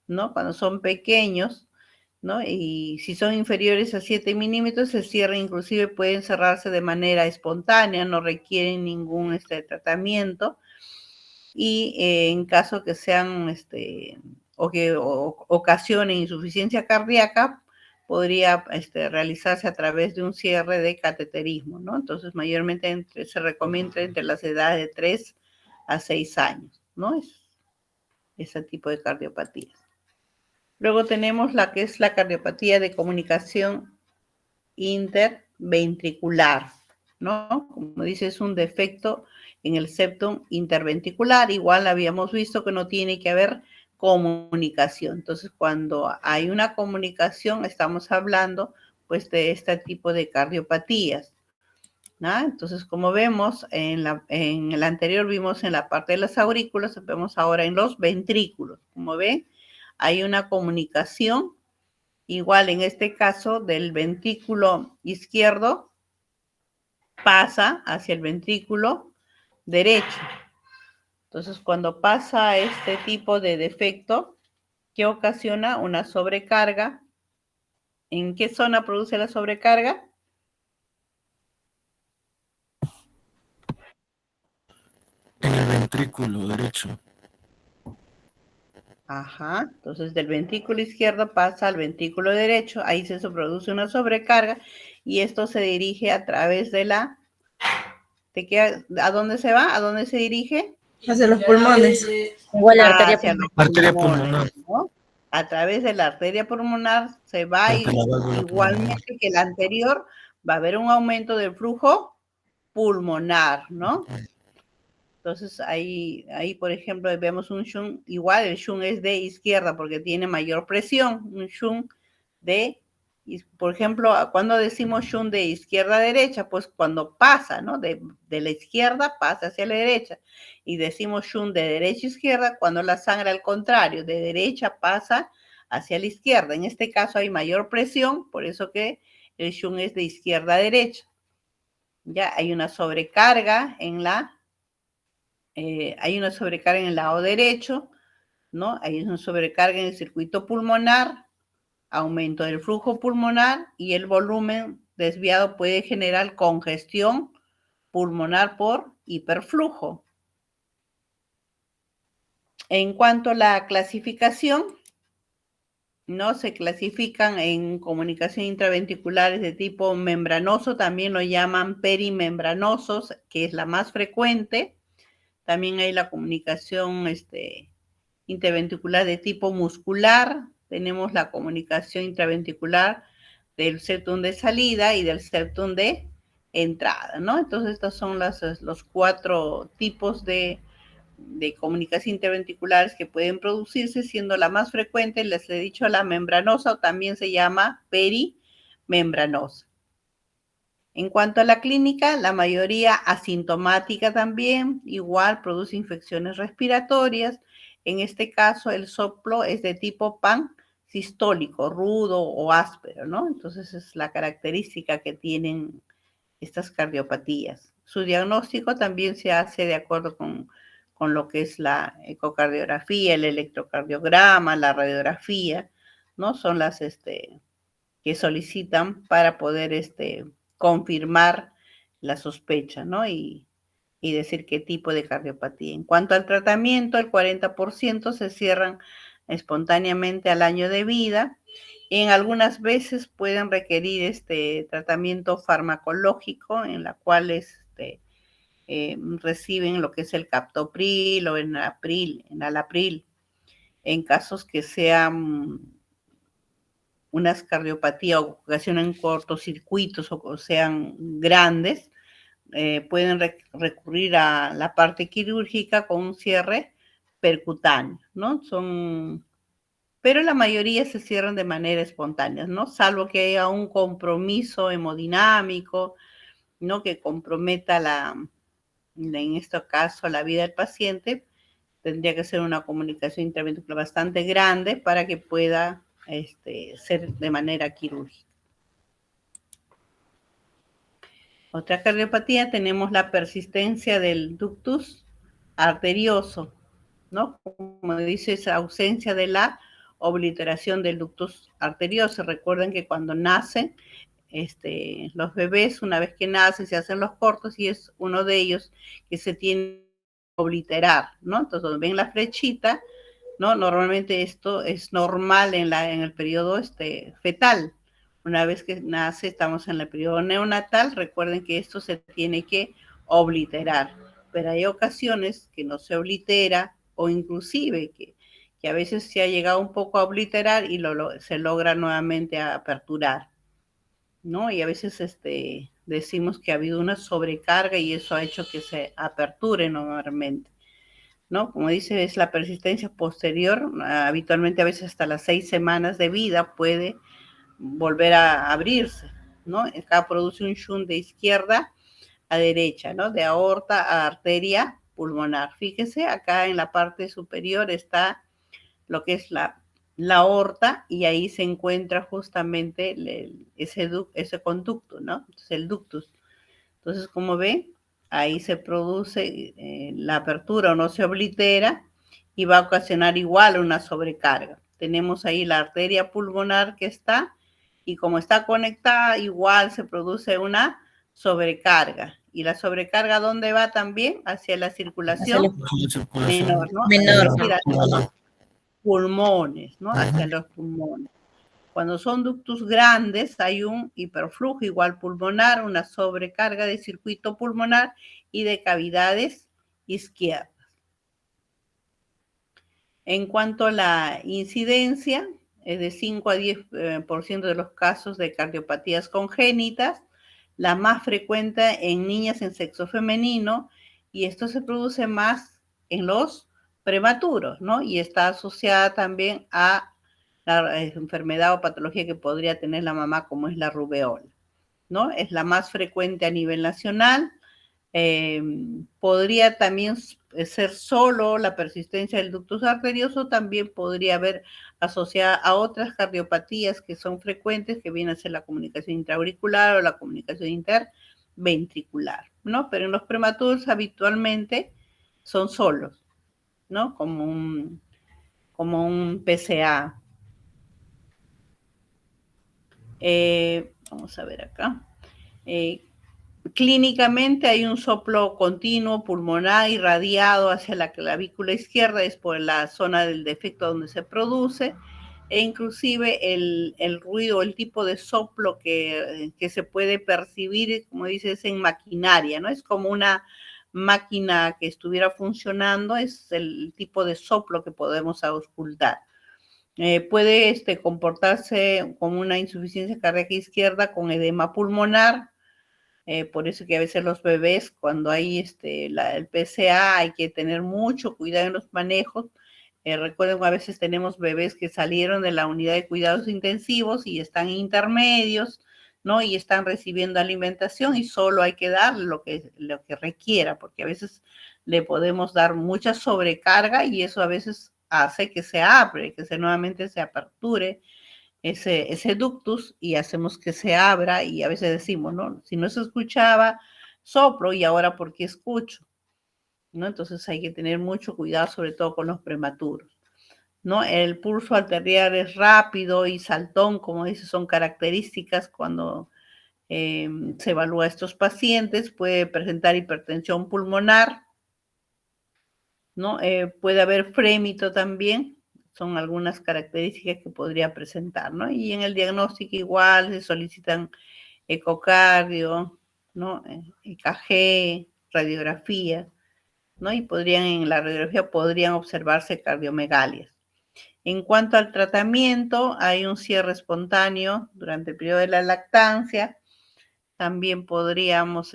¿no? Cuando son pequeños, ¿no? Y si son inferiores a 7 milímetros, se cierran, inclusive pueden cerrarse de manera espontánea, no requieren ningún tratamiento. Y en caso que sean o que ocasionen insuficiencia cardíaca, podría realizarse a través de un cierre de cateterismo, ¿no? Entonces, mayormente se recomienda entre las edades de 3 a 6 años, ¿no? Es ese tipo de cardiopatías. Luego tenemos la que es la cardiopatía de comunicación interventricular, ¿no? Como dice, es un defecto en el septum interventricular. Igual habíamos visto que no tiene que haber comunicación. Entonces, cuando hay una comunicación, estamos hablando, pues, de este tipo de cardiopatías, ¿no? Entonces, como vemos, en el anterior vimos en la parte de las aurículas, vemos ahora en los ventrículos. Como ven, hay una comunicación. Igual en este caso del ventrículo izquierdo pasa hacia el ventrículo derecho. Entonces, cuando pasa este tipo de defecto, ¿qué ocasiona? Una sobrecarga. ¿En qué zona produce la sobrecarga? En el ventrículo derecho. Ajá, entonces del ventrículo izquierdo pasa al ventrículo derecho, ahí se produce una sobrecarga y esto se dirige a través de ¿a dónde se va? ¿A dónde se dirige? Hacia los pulmones. Igual la arteria Hacia los Arteria pulmones, pulmonar. ¿no? A través de la arteria pulmonar se va Porque la válvula igualmente que el anterior, va a haber un aumento del flujo pulmonar, ¿no? Entonces ahí, por ejemplo, vemos un shunt, igual el shunt es de izquierda porque tiene mayor presión, un shunt por ejemplo, cuando decimos shunt de izquierda a derecha, pues cuando pasa, ¿no? De la izquierda pasa hacia la derecha. Y decimos shunt de derecha a izquierda cuando la sangre al contrario, de derecha pasa hacia la izquierda. En este caso hay mayor presión, por eso que el shunt es de izquierda a derecha. Ya hay una sobrecarga hay una sobrecarga en el lado derecho, ¿no? Hay una sobrecarga en el circuito pulmonar, aumento del flujo pulmonar y el volumen desviado puede generar congestión pulmonar por hiperflujo. En cuanto a la clasificación, ¿no? Se clasifican en comunicación intraventriculares de tipo membranoso, también lo llaman perimembranosos, que es la más frecuente. También hay la comunicación interventricular de tipo muscular. Tenemos la comunicación intraventricular del septum de salida y del septum de entrada, ¿no? Entonces, estos son los 4 tipos de de comunicación interventriculares que pueden producirse, siendo la más frecuente, les he dicho, la membranosa, o también se llama perimembranosa. En cuanto a la clínica, la mayoría asintomática también, igual produce infecciones respiratorias. En este caso, el soplo es de tipo pansistólico, rudo o áspero, ¿no? Entonces, es la característica que tienen estas cardiopatías. Su diagnóstico también se hace de acuerdo con lo que es la ecocardiografía, el electrocardiograma, la radiografía, ¿no? Son las que solicitan para poder confirmar la sospecha, ¿no? Y decir qué tipo de cardiopatía. En cuanto al tratamiento, el 40% se cierran espontáneamente al año de vida. En algunas veces pueden requerir tratamiento farmacológico, en la cual reciben lo que es el captopril o enalapril, en casos que sean unas cardiopatías o ocasionan cortocircuitos o sean grandes, pueden recurrir a la parte quirúrgica con un cierre percutáneo, ¿no? Pero la mayoría se cierran de manera espontánea, ¿no? Salvo que haya un compromiso hemodinámico, ¿no? Que comprometa en este caso, la vida del paciente. Tendría que ser una comunicación interventricular bastante grande para que pueda ser de manera quirúrgica. Otra cardiopatía, tenemos la persistencia del ductus arterioso, ¿no? Como dice, esa ausencia de la obliteración del ductus arterioso. Recuerden que cuando nacen los bebés, una vez que nacen, se hacen los cortos y es uno de ellos que se tiene que obliterar, ¿no? Entonces, donde ven la flechita, ¿no? Normalmente esto es normal en el periodo fetal. Una vez que nace, estamos en el periodo neonatal, recuerden que esto se tiene que obliterar, pero hay ocasiones que no se oblitera o inclusive que a veces se ha llegado un poco a obliterar y se logra nuevamente aperturar, ¿no? Y a veces decimos que ha habido una sobrecarga y eso ha hecho que se aperture nuevamente, ¿no? Como dice, es la persistencia posterior, habitualmente a veces hasta las 6 semanas de vida puede volver a abrirse, ¿no? Acá produce un shunt de izquierda a derecha, ¿no? De aorta a arteria pulmonar. Fíjese, acá en la parte superior está lo que es la aorta y ahí se encuentra justamente ese conducto, ¿no? Entonces, el ductus. Entonces, como ven, ahí se produce la apertura o no se oblitera y va a ocasionar igual una sobrecarga. Tenemos ahí la arteria pulmonar que está y como está conectada, igual se produce una sobrecarga. ¿Y la sobrecarga dónde va también? Hacia la circulación menor, ¿no? Menor. Es decir, hacia los pulmones, ¿no? Hacia los pulmones. Cuando son ductus grandes, hay un hiperflujo igual pulmonar, una sobrecarga de circuito pulmonar y de cavidades izquierdas. En cuanto a la incidencia, es de 5 a 10% de los casos de cardiopatías congénitas, la más frecuente en niñas en sexo femenino, y esto se produce más en los prematuros, ¿no? Y está asociada también a la enfermedad o patología que podría tener la mamá, como es la rubeola, ¿no? Es la más frecuente a nivel nacional. Podría también ser solo la persistencia del ductus arterioso, también podría haber asociada a otras cardiopatías que son frecuentes, que viene a ser la comunicación intraauricular o la comunicación interventricular, ¿no? Pero en los prematuros habitualmente son solos, ¿no? Como un PCA. Vamos a ver acá. Clínicamente hay un soplo continuo pulmonar irradiado hacia la clavícula izquierda, es por la zona del defecto donde se produce, e inclusive el ruido, el tipo de soplo que se puede percibir, como dices, en maquinaria, ¿no? Es como una máquina que estuviera funcionando, es el tipo de soplo que podemos auscultar. Puede comportarse como una insuficiencia cardíaca izquierda con edema pulmonar, Por eso que a veces los bebés, cuando hay el PCA, hay que tener mucho cuidado en los manejos. Recuerden que a veces tenemos bebés que salieron de la unidad de cuidados intensivos y están intermedios, ¿no? Y están recibiendo alimentación y solo hay que dar lo que requiera, porque a veces le podemos dar mucha sobrecarga y eso a veces hace que se abre, que nuevamente se aperture ese ductus y hacemos que se abra y a veces decimos, ¿no? Si no se escuchaba, soplo y ahora ¿por qué escucho? ¿No? Entonces hay que tener mucho cuidado, sobre todo con los prematuros, ¿no? El pulso arterial es rápido y saltón, como dice, son características cuando se evalúa a estos pacientes. Puede presentar hipertensión pulmonar, ¿no? Puede haber frémito también, son algunas características que podría presentar, ¿no? Y en el diagnóstico igual se solicitan ecocardio, ¿no? EKG, radiografía, ¿no? Y en la radiografía podrían observarse cardiomegalias. En cuanto al tratamiento, hay un cierre espontáneo durante el periodo de la lactancia. También podríamos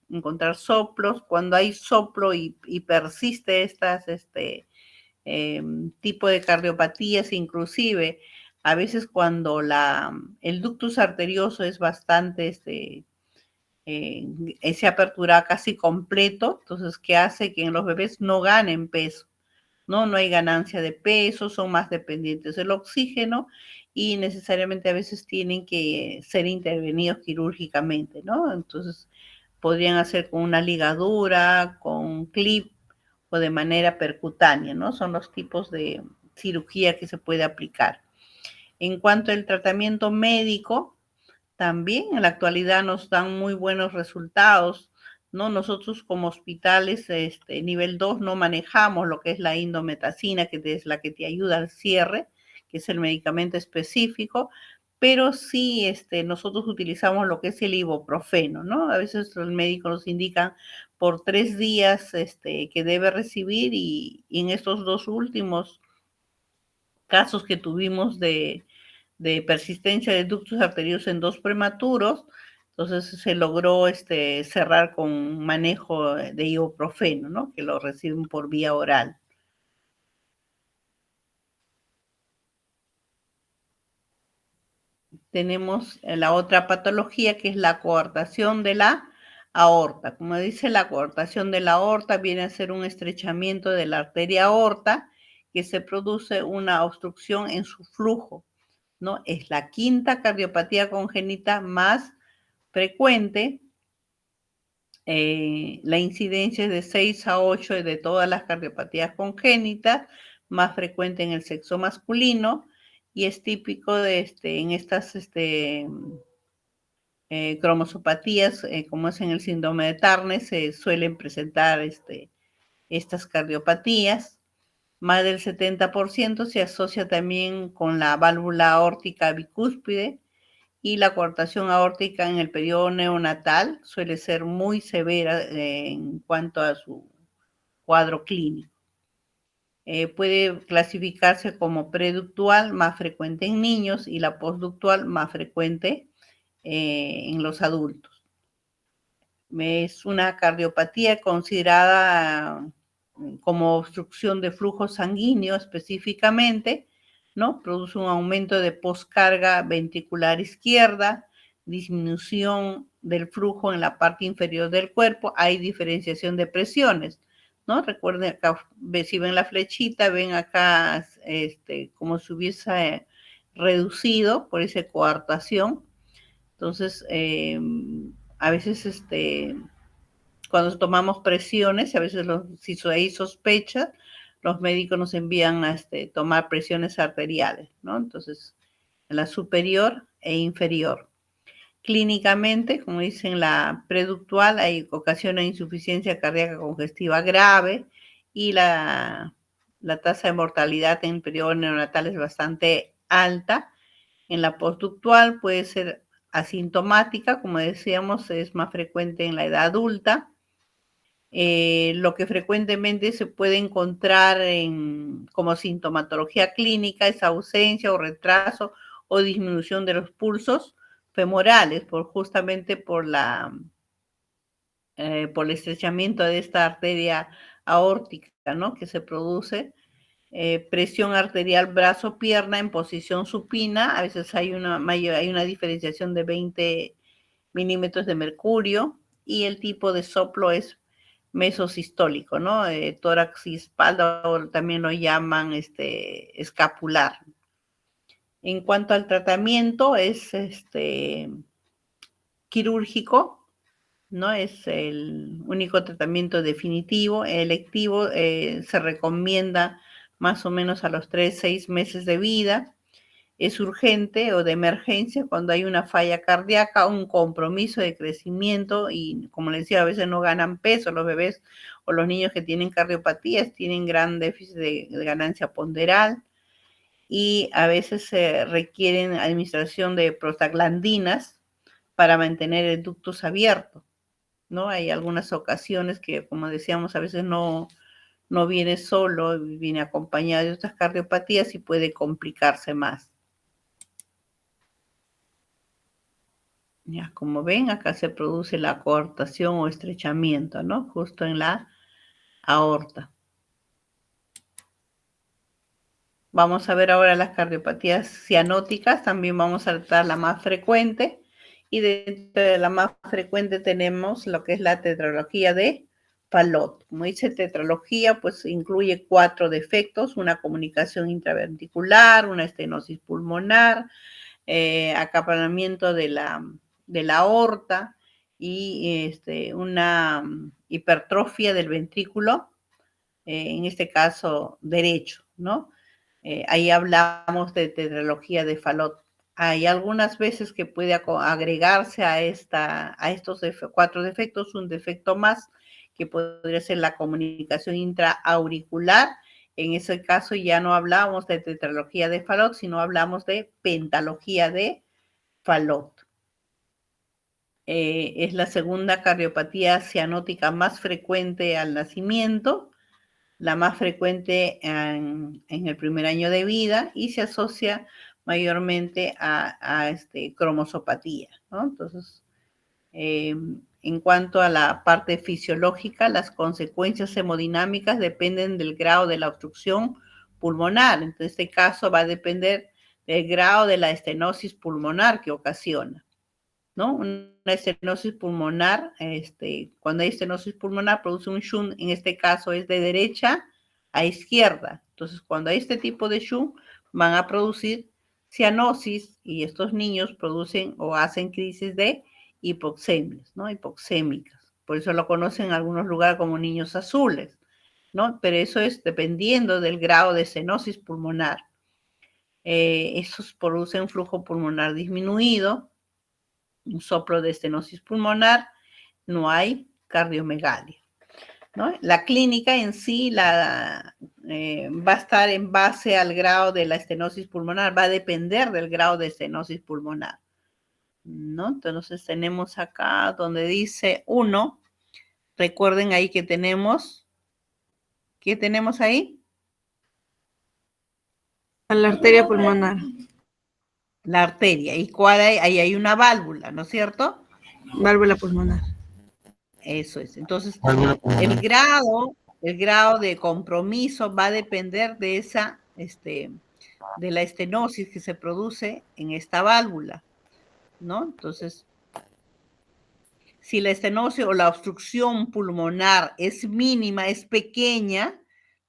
encontrar soplos. Cuando hay soplo y persiste estas tipo de cardiopatías, inclusive a veces cuando el ductus arterioso es bastante, se apertura casi completo, entonces, ¿qué hace? Que en los bebés no ganen peso, ¿no? No hay ganancia de peso, son más dependientes del oxígeno y necesariamente a veces tienen que ser intervenidos quirúrgicamente, ¿no? Entonces, podrían hacer con una ligadura, con un clip o de manera percutánea, ¿no? Son los tipos de cirugía que se puede aplicar. En cuanto al tratamiento médico, también en la actualidad nos dan muy buenos resultados, ¿no? Nosotros como hospitales nivel 2 no manejamos lo que es la indometacina, que es la que te ayuda al cierre, que es el medicamento específico, pero sí nosotros utilizamos lo que es el ibuprofeno, ¿no? A veces el médico nos indica por 3 días que debe recibir y en estos 2 últimos casos que tuvimos de persistencia de ductus arteriosos en 2 prematuros, entonces se logró cerrar con manejo de ibuprofeno, ¿no? Que lo reciben por vía oral. Tenemos la otra patología que es la coartación de la aorta. Como dice, la coartación de la aorta viene a ser un estrechamiento de la arteria aorta que se produce una obstrucción en su flujo, ¿no? Es la quinta cardiopatía congénita más frecuente. La incidencia es de 6 a 8 de todas las cardiopatías congénitas, más frecuente en el sexo masculino y es típico en estas cromosopatías, como es en el síndrome de Turner, se suelen presentar estas cardiopatías. Más del 70% se asocia también con la válvula aórtica bicúspide y la coartación aórtica en el periodo neonatal suele ser muy severa en cuanto a su cuadro clínico. Puede clasificarse como preductual, más frecuente en niños, y la postductual, más frecuente en los adultos. Es una cardiopatía considerada como obstrucción de flujo sanguíneo específicamente, ¿no? Produce un aumento de poscarga ventricular izquierda, disminución del flujo en la parte inferior del cuerpo, hay diferenciación de presiones, ¿no? Recuerden acá, si ven la flechita, ven acá como si hubiese reducido por esa coartación. Entonces, a veces cuando tomamos presiones, a veces si hay sospecha, los médicos nos envían a tomar presiones arteriales, ¿no? Entonces, la superior e inferior. Clínicamente, como dicen, la preductual ocasiona insuficiencia cardíaca congestiva grave y la tasa de mortalidad en el periodo neonatal es bastante alta. En la postductual puede ser asintomática, como decíamos, es más frecuente en la edad adulta. Lo que frecuentemente se puede encontrar como sintomatología clínica es ausencia o retraso o disminución de los pulsos femorales, justamente por el estrechamiento de esta arteria aórtica, ¿no? Que se produce. Presión arterial brazo-pierna en posición supina. A veces hay una diferenciación de 20 milímetros de mercurio, y el tipo de soplo es mesosistólico, ¿no? Tórax y espalda, o también lo llaman escapular. En cuanto al tratamiento, es quirúrgico, ¿no? Es el único tratamiento definitivo. Electivo se recomienda más o menos a los 3-6 meses de vida. Es urgente o de emergencia cuando hay una falla cardíaca, un compromiso de crecimiento, y como les decía, a veces no ganan peso los bebés o los niños que tienen cardiopatías, tienen gran déficit de ganancia ponderal, y a veces se requieren administración de prostaglandinas para mantener el ductus abierto, ¿no? Hay algunas ocasiones que, como decíamos, a veces no viene solo, viene acompañado de otras cardiopatías y puede complicarse más. Ya, como ven, acá se produce la coartación o estrechamiento, ¿no? Justo en la aorta. Vamos a ver ahora las cardiopatías cianóticas. También vamos a tratar la más frecuente. Y dentro de la más frecuente tenemos lo que es la tetralogía de Fallot. Como dice tetralogía, pues incluye 4 defectos: una comunicación intraventricular, una estenosis pulmonar, acaparamiento de la aorta, y una hipertrofia del ventrículo, en este caso derecho, ¿no? Ahí hablamos de tetralogía de Fallot. Hay algunas veces que puede agregarse a estos 4 defectos un defecto más, que podría ser la comunicación intraauricular. En ese caso ya no hablamos de tetralogía de Fallot, sino hablamos de pentalogía de Fallot. Es la segunda cardiopatía cianótica más frecuente al nacimiento, la más frecuente en el primer año de vida, y se asocia mayormente a cromosopatía, ¿no? Entonces, en cuanto a la parte fisiológica, las consecuencias hemodinámicas dependen del grado de la obstrucción pulmonar. En este caso va a depender del grado de la estenosis pulmonar que ocasiona, ¿no? Una estenosis pulmonar, cuando hay estenosis pulmonar produce un shunt, en este caso es de derecha a izquierda. Entonces, cuando hay este tipo de shunt, van a producir cianosis, y estos niños producen o hacen crisis de hipoxemias, ¿no? Hipoxémicas. Por eso lo conocen en algunos lugares como niños azules, ¿no? Pero eso es dependiendo del grado de estenosis pulmonar. Esos producen flujo pulmonar disminuido, un soplo de estenosis pulmonar, no hay cardiomegalia, ¿no? La clínica en sí va a estar en base al grado de la estenosis pulmonar, va a depender del grado de estenosis pulmonar, ¿no? Entonces tenemos acá donde dice 1, recuerden ahí que tenemos, ¿qué tenemos ahí? A la arteria pulmonar. La arteria. ¿Y cuál hay? Ahí hay una válvula, ¿no es cierto? Válvula pulmonar. Eso es. Entonces, Válvula el pulmonar. grado de compromiso va a depender de la estenosis que se produce en esta válvula, ¿no? Entonces, si la estenosis o la obstrucción pulmonar es mínima, es pequeña,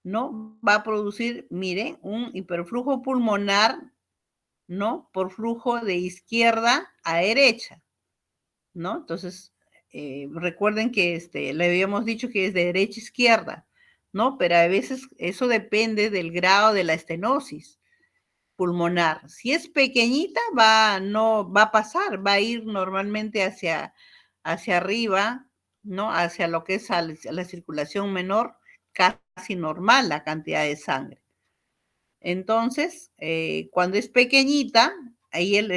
¿no? Va a producir, miren, un hiperflujo pulmonar, ¿no? Por flujo de izquierda a derecha, ¿no? Entonces, recuerden que le habíamos dicho que es de derecha a izquierda, ¿no? Pero a veces eso depende del grado de la estenosis pulmonar. Si es pequeñita, no va a pasar, va a ir normalmente hacia arriba, ¿no? Hacia lo que es la circulación menor, casi normal la cantidad de sangre. Entonces, cuando es pequeñita, ahí en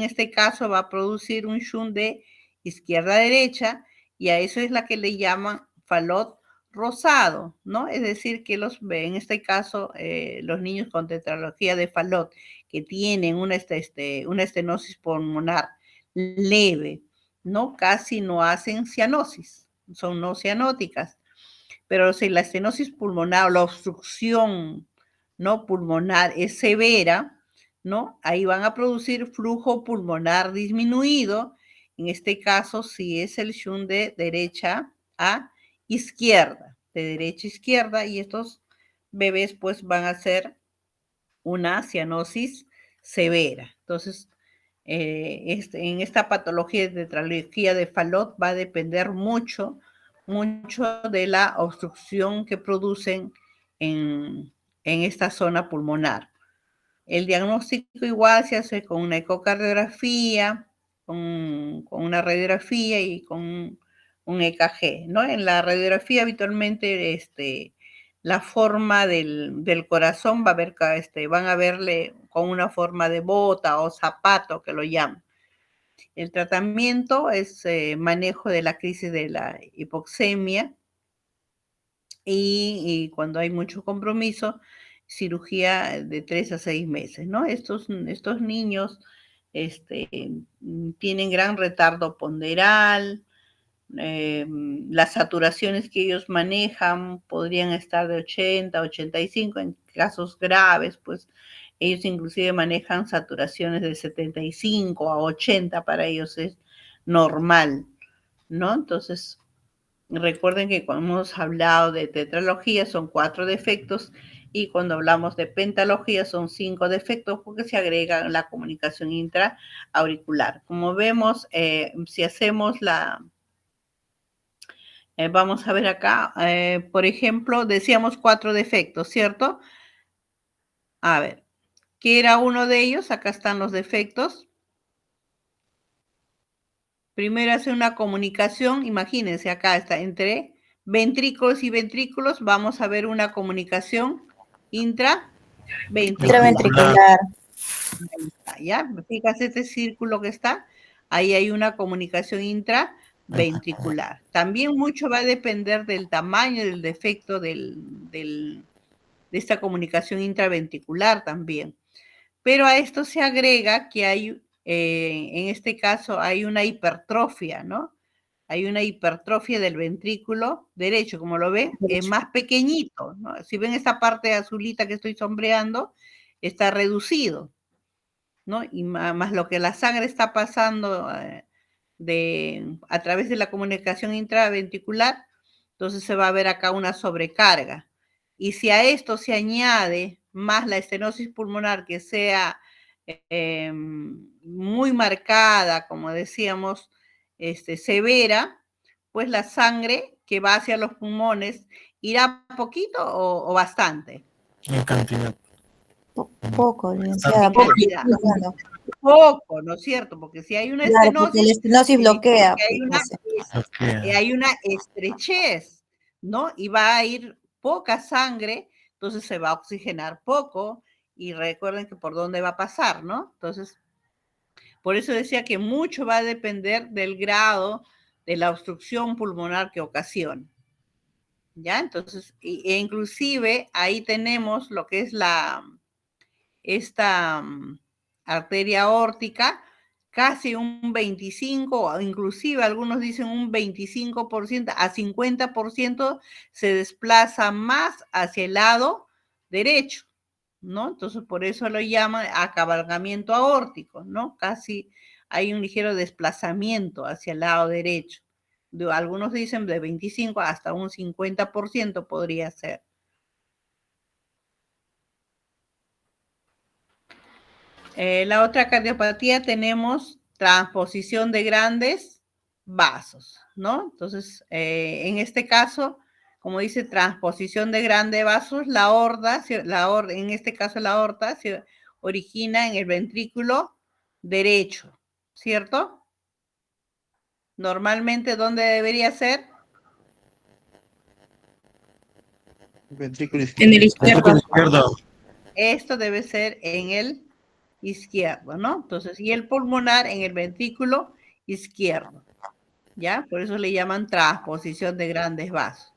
este caso va a producir un shunt de izquierda a derecha, y a eso es la que le llaman Fallot rosado, ¿no? Es decir, que en este caso, los niños con tetralogía de Fallot que tienen una estenosis pulmonar leve, ¿no? Casi no hacen cianosis, son no cianóticas. Pero si la estenosis pulmonar o la obstrucción, ¿no?, pulmonar es severa, ¿no? Ahí van a producir flujo pulmonar disminuido. En este caso, si es el shunt de derecha a izquierda, de derecha a izquierda, y estos bebés pues van a hacer una cianosis severa. Entonces, en esta patología de tetralogía de Fallot va a depender mucho de la obstrucción que producen en esta zona pulmonar. El diagnóstico igual se hace con una ecocardiografía, con una radiografía y con un EKG, ¿no? En la radiografía habitualmente la forma del corazón van a verle con una forma de bota o zapato, que lo llaman. El tratamiento es manejo de la crisis de la hipoxemia y cuando hay mucho compromiso, cirugía de 3 a 6 meses, ¿no? Estos niños tienen gran retardo ponderal, las saturaciones que ellos manejan podrían estar de 80 a 85, en casos graves, pues ellos inclusive manejan saturaciones de 75 a 80, para ellos es normal, ¿no? Entonces, recuerden que cuando hemos hablado de tetralogía son 4 defectos y cuando hablamos de pentalogía son 5 defectos porque se agrega la comunicación intraauricular. Como vemos, si hacemos vamos a ver acá, por ejemplo, decíamos 4 defectos, ¿cierto? A ver, ¿qué era uno de ellos? Acá están los defectos. Primero hace una comunicación, imagínense, acá está, entre ventrículos y ventrículos, vamos a ver una comunicación Intraventricular. ¿Ya? Fíjate este círculo que está, ahí hay una comunicación intraventricular. También mucho va a depender del tamaño del defecto de esta comunicación intraventricular también. Pero a esto se agrega que hay, en este caso, hay una hipertrofia, ¿no? Hay una hipertrofia del ventrículo derecho, como lo ven, es más pequeñito, ¿no? Si ven esta parte azulita que estoy sombreando, está reducido, ¿no? Y más lo que la sangre está pasando a través de la comunicación intraventricular, entonces se va a ver acá una sobrecarga. Y si a esto se añade más la estenosis pulmonar que sea muy marcada, como decíamos, severa, pues la sangre que va hacia los pulmones irá poquito o bastante. En cantidad. Poco, licenciada. Poco, ¿no es cierto? Porque si hay una Claro, porque la estenosis bloquea. Hay una estrechez, ¿no? Y va a ir poca sangre, entonces se va a oxigenar poco, y recuerden que por dónde va a pasar, ¿no? Entonces, por eso decía que mucho va a depender del grado de la obstrucción pulmonar que ocasiona. ¿Ya? Entonces, inclusive ahí tenemos lo que es esta arteria aórtica, casi un 25, o inclusive algunos dicen un 25% a 50% se desplaza más hacia el lado derecho, ¿no? Entonces, por eso lo llaman acabalgamiento aórtico, ¿no? Casi hay un ligero desplazamiento hacia el lado derecho. Algunos dicen de 25 hasta un 50% podría ser. La otra cardiopatía tenemos transposición de grandes vasos, ¿no? Entonces, en este caso, como dice transposición de grandes vasos, en este caso la aorta se origina en el ventrículo derecho, ¿cierto? Normalmente, ¿dónde debería ser? Ventrículo izquierdo. En el izquierdo. Esto debe ser en el izquierdo, ¿no? Entonces, y el pulmonar en el ventrículo izquierdo, ¿ya? Por eso le llaman transposición de grandes vasos.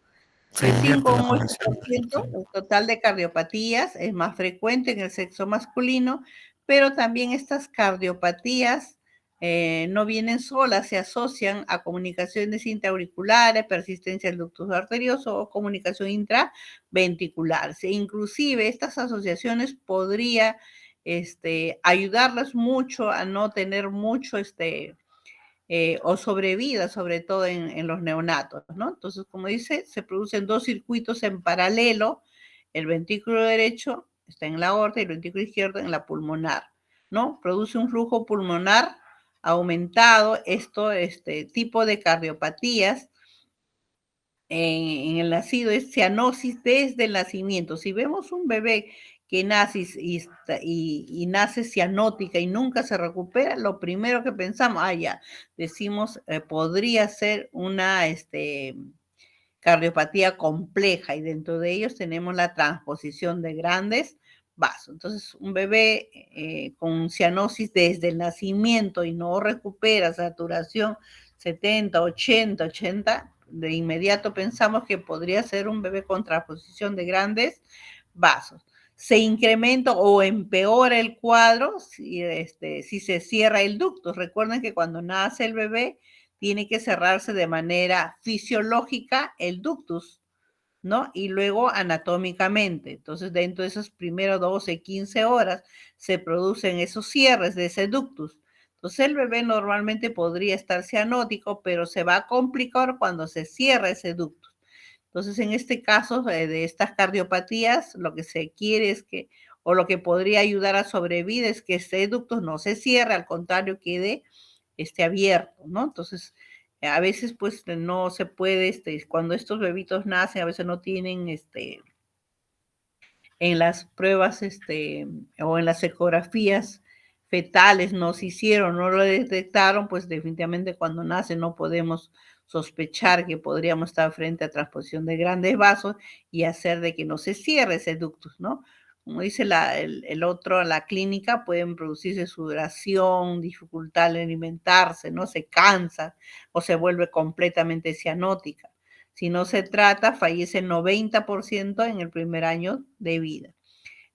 Se De invierte 5 a la un condición. 8% el total de cardiopatías es más frecuente en el sexo masculino, pero también estas cardiopatías no vienen solas, se asocian a comunicaciones intraauriculares, persistencia del ductus arterioso o comunicación intraventricular. Inclusive estas asociaciones podría ayudarlas mucho a no tener mucho o sobrevida, sobre todo en los neonatos, ¿no? Entonces, como dice, se producen dos circuitos en paralelo, el ventrículo derecho está en la aorta y el ventrículo izquierdo en la pulmonar, ¿no? Produce un flujo pulmonar aumentado, este tipo de cardiopatías en el nacido es cianosis desde el nacimiento. Si vemos un bebé que nace y nace cianótica y nunca se recupera, lo primero que pensamos, ya, decimos, podría ser una cardiopatía compleja y dentro de ellos tenemos la transposición de grandes vasos. Entonces, un bebé con cianosis desde el nacimiento y no recupera saturación 70, 80, de inmediato pensamos que podría ser un bebé con transposición de grandes vasos. Se incrementa o empeora el cuadro si se cierra el ducto. Recuerden que cuando nace el bebé tiene que cerrarse de manera fisiológica el ductus, ¿no? Y luego anatómicamente. Entonces, dentro de esos primeros 12, 15 horas se producen esos cierres de ese ductus. Entonces, el bebé normalmente podría estar cianótico, pero se va a complicar cuando se cierra ese ductus. Entonces, en este caso de estas cardiopatías, lo que se quiere es que, o lo que podría ayudar a sobrevivir es que este ductus no se cierre, al contrario, quede abierto, ¿no? Entonces, a veces pues no se puede, cuando estos bebitos nacen, a veces no tienen, en las pruebas, o en las ecografías fetales no se hicieron, no lo detectaron, pues definitivamente cuando nace no podemos sospechar que podríamos estar frente a transposición de grandes vasos y hacer de que no se cierre ese ductus, ¿no? Como dice el otro, la clínica pueden producirse sudoración, dificultad al alimentarse, ¿no? Se cansa o se vuelve completamente cianótica. Si no se trata, fallece el 90% en el primer año de vida.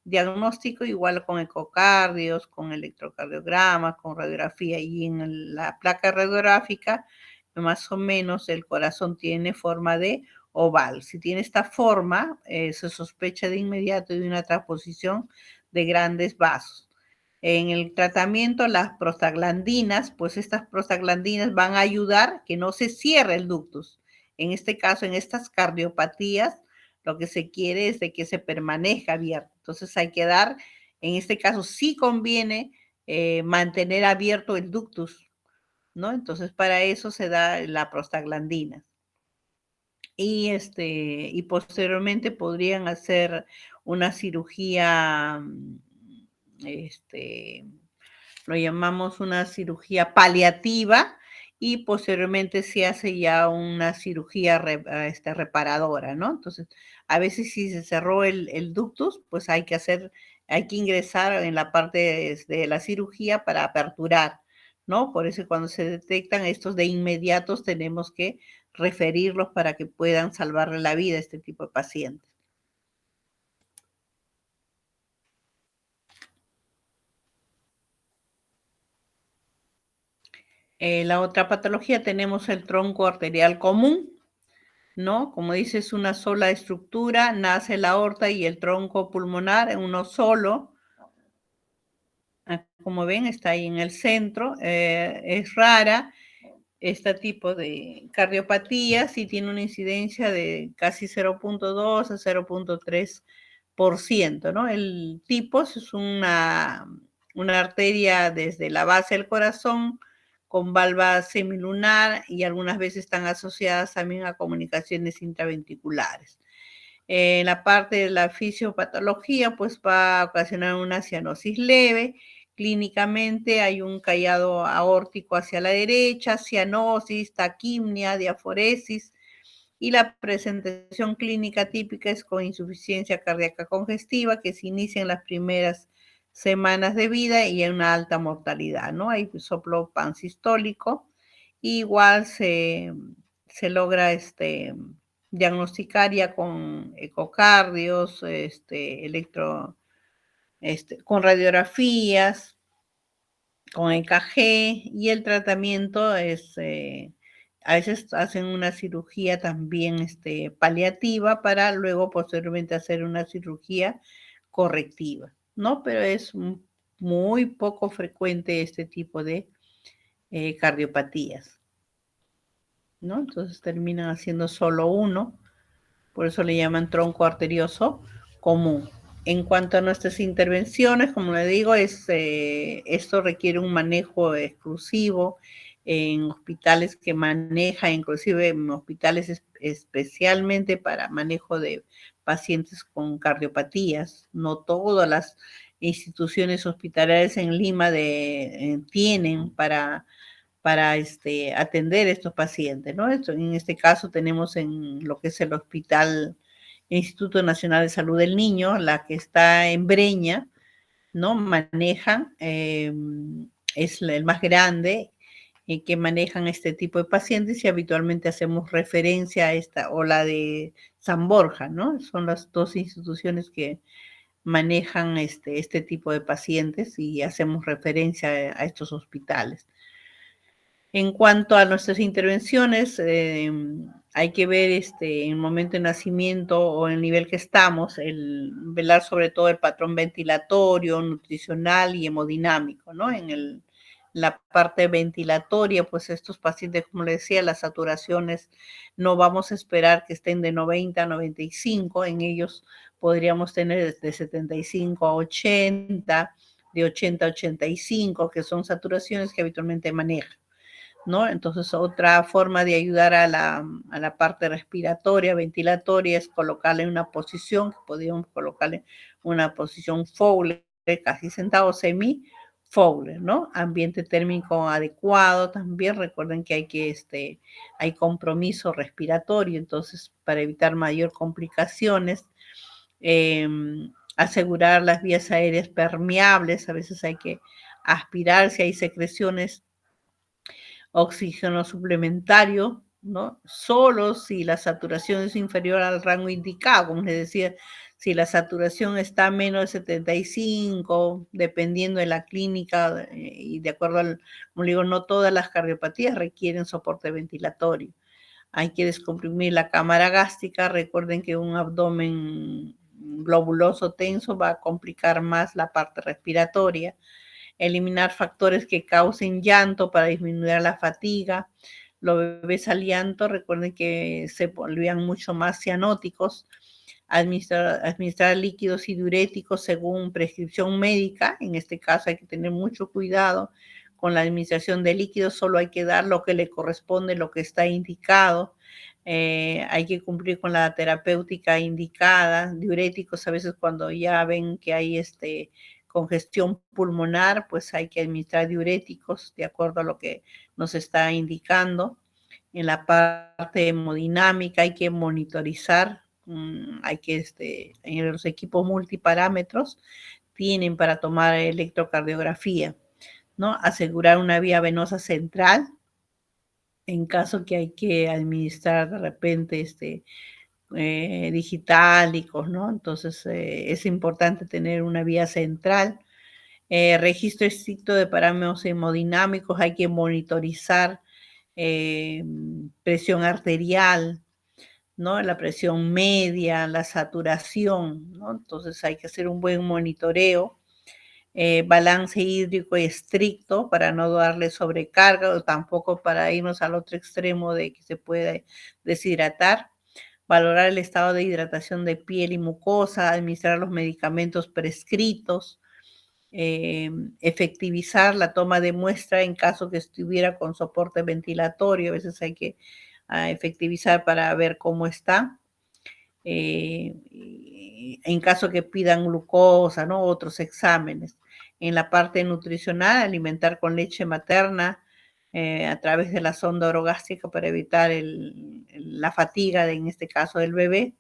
Diagnóstico igual con ecocardios, con electrocardiogramas, con radiografía y en la placa radiográfica más o menos el corazón tiene forma de oval. Si tiene esta forma, se sospecha de inmediato de una transposición de grandes vasos. En el tratamiento, las prostaglandinas, pues estas prostaglandinas van a ayudar que no se cierre el ductus. En este caso, en estas cardiopatías, lo que se quiere es de que se permanezca abierto. Entonces hay que dar, en este caso sí conviene mantener abierto el ductus, ¿no? Entonces para eso se da la prostaglandina. Y posteriormente podrían hacer una cirugía, lo llamamos una cirugía paliativa, y posteriormente se hace ya una cirugía reparadora, ¿no? Entonces, a veces si se cerró el ductus, pues hay que ingresar en la parte de la cirugía para aperturar, ¿no? Por eso cuando se detectan estos de inmediatos tenemos que referirlos para que puedan salvarle la vida a este tipo de pacientes. La otra patología tenemos el tronco arterial común, ¿no? Como dice, es una sola estructura, nace la aorta y el tronco pulmonar en uno solo. Como ven, está ahí en el centro. Es rara este tipo de cardiopatía, sí tiene una incidencia de casi 0.2 a 0.3%, ¿no? El tipo es una arteria desde la base del corazón con valva semilunar y algunas veces están asociadas también a comunicaciones intraventriculares. En la parte de la fisiopatología, pues va a ocasionar una cianosis leve. Clínicamente hay un callado aórtico hacia la derecha, cianosis, taquimia, diaforesis, y la presentación clínica típica es con insuficiencia cardíaca congestiva que se inicia en las primeras semanas de vida y en una alta mortalidad, ¿no? Hay soplo pansistólico. Igual se logra diagnosticar ya con ecocardios, con radiografías, con EKG, y el tratamiento es, a veces hacen una cirugía también paliativa para luego posteriormente hacer una cirugía correctiva, ¿no? Pero es muy poco frecuente este tipo de cardiopatías, ¿no? Entonces terminan haciendo solo uno, por eso le llaman tronco arterioso común. En cuanto a nuestras intervenciones, como le digo, esto requiere un manejo exclusivo en hospitales que manejan, inclusive en hospitales especialmente para manejo de pacientes con cardiopatías. No todas las instituciones hospitalarias en Lima tienen para atender a estos pacientes, ¿no? En este caso tenemos en lo que es el Hospital Instituto Nacional de Salud del Niño, la que está en Breña, ¿no? Manejan, es el más grande, que manejan este tipo de pacientes, y habitualmente hacemos referencia a esta, o la de San Borja, ¿no? Son las dos instituciones que manejan este tipo de pacientes, y hacemos referencia a estos hospitales. En cuanto a nuestras intervenciones, hay que ver en el momento de nacimiento o en el nivel que estamos, velar sobre todo el patrón ventilatorio, nutricional y hemodinámico, ¿no? La parte ventilatoria, pues estos pacientes, como les decía, las saturaciones no vamos a esperar que estén de 90 a 95, en ellos podríamos tener de 75 a 80, de 80 a 85, que son saturaciones que habitualmente manejan, ¿no? Entonces, otra forma de ayudar a la parte respiratoria, ventilatoria, es colocarle en una posición, que podríamos colocarle una posición Fowler, casi sentado, semi-Fowler, ¿no? Ambiente térmico adecuado también. Recuerden que hay compromiso respiratorio, entonces, para evitar mayor complicaciones, asegurar las vías aéreas permeables. A veces hay que aspirar si hay secreciones, oxígeno suplementario, ¿no? Solo si la saturación es inferior al rango indicado, como les decía, si la saturación está a menos de 75, dependiendo de la clínica, y de acuerdo como digo, no todas las cardiopatías requieren soporte ventilatorio. Hay que descomprimir la cámara gástrica. Recuerden que un abdomen globuloso tenso va a complicar más la parte respiratoria. Eliminar factores que causen llanto para disminuir la fatiga. Los bebés al llanto, recuerden que se volvían mucho más cianóticos. Administrar líquidos y diuréticos según prescripción médica. En este caso hay que tener mucho cuidado con la administración de líquidos. Solo hay que dar lo que le corresponde, lo que está indicado. Hay que cumplir con la terapéutica indicada. Diuréticos, a veces cuando ya ven que hay congestión pulmonar, pues hay que administrar diuréticos de acuerdo a lo que nos está indicando. En la parte hemodinámica hay que monitorizar, hay que, en los equipos multiparámetros tienen para tomar electrocardiografía, ¿no? Asegurar una vía venosa central en caso que hay que administrar de repente digitálicos, ¿no? Entonces es importante tener una vía central. Registro estricto de parámetros hemodinámicos, hay que monitorizar presión arterial, ¿no? La presión media, la saturación, ¿no? Entonces hay que hacer un buen monitoreo. Balance hídrico estricto para no darle sobrecarga, o tampoco para irnos al otro extremo de que se pueda deshidratar. Valorar el estado de hidratación de piel y mucosa, administrar los medicamentos prescritos, efectivizar la toma de muestra en caso que estuviera con soporte ventilatorio. A veces hay que efectivizar para ver cómo está. En caso que pidan glucosa, ¿no? Otros exámenes. En la parte nutricional, alimentar con leche materna a través de la sonda orogástrica para evitar la fatiga, en este caso del bebé.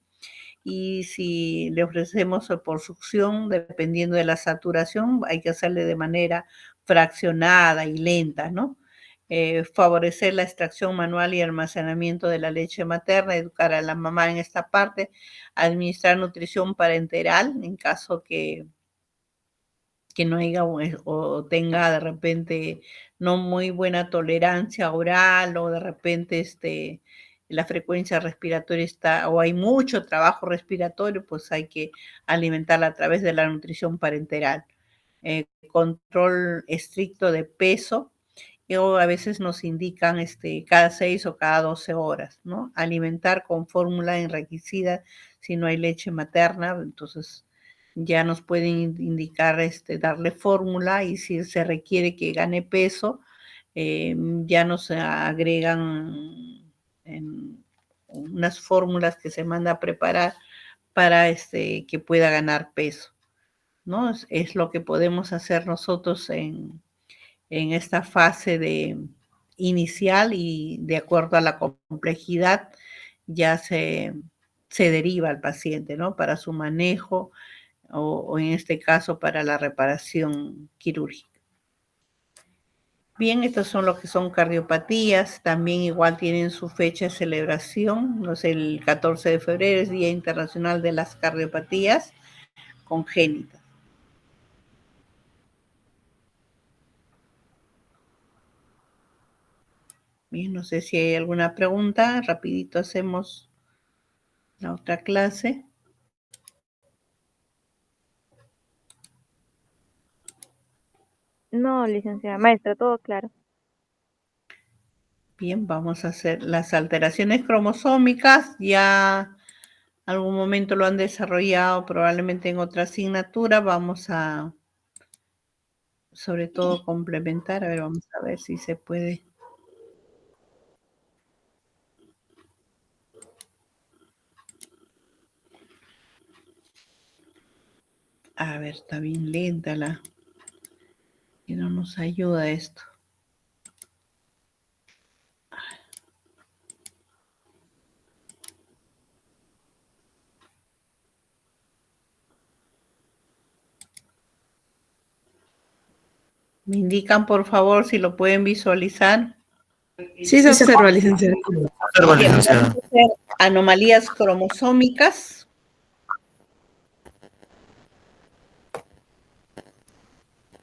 Y si le ofrecemos por succión, dependiendo de la saturación, hay que hacerle de manera fraccionada y lenta, ¿no? favorecer la extracción manual y almacenamiento de la leche materna, educar a la mamá en esta parte, administrar nutrición parenteral en caso que no haya o tenga de repente no muy buena tolerancia oral o de repente la frecuencia respiratoria está o hay mucho trabajo respiratorio, pues hay que alimentarla a través de la nutrición parenteral. Control estricto de peso, o a veces nos indican cada 6 o cada 12 horas, ¿no? Alimentar con fórmula enriquecida si no hay leche materna, entonces ya nos pueden indicar darle fórmula, y si se requiere que gane peso, ya nos agregan unas fórmulas que se manda a preparar para que pueda ganar peso, ¿no? Es lo que podemos hacer nosotros en esta fase inicial, y de acuerdo a la complejidad ya se deriva al paciente, ¿no? Para su manejo o en este caso para la reparación quirúrgica. Bien, estos son lo que son cardiopatías. También igual tienen su fecha de celebración. No sé, el 14 de febrero es Día Internacional de las Cardiopatías Congénitas. Bien, no sé si hay alguna pregunta. Rapidito hacemos la otra clase. No, licenciada. Maestra, todo claro. Bien, vamos a hacer las alteraciones cromosómicas. Ya algún momento lo han desarrollado, probablemente en otra asignatura. Vamos a, sobre todo, complementar. A ver, vamos a ver si se puede. A ver, está bien lenta y no nos ayuda esto. Me indican, por favor, si lo pueden visualizar. Sí se observa, licenciada. Observa, licenciada. Anomalías cromosómicas.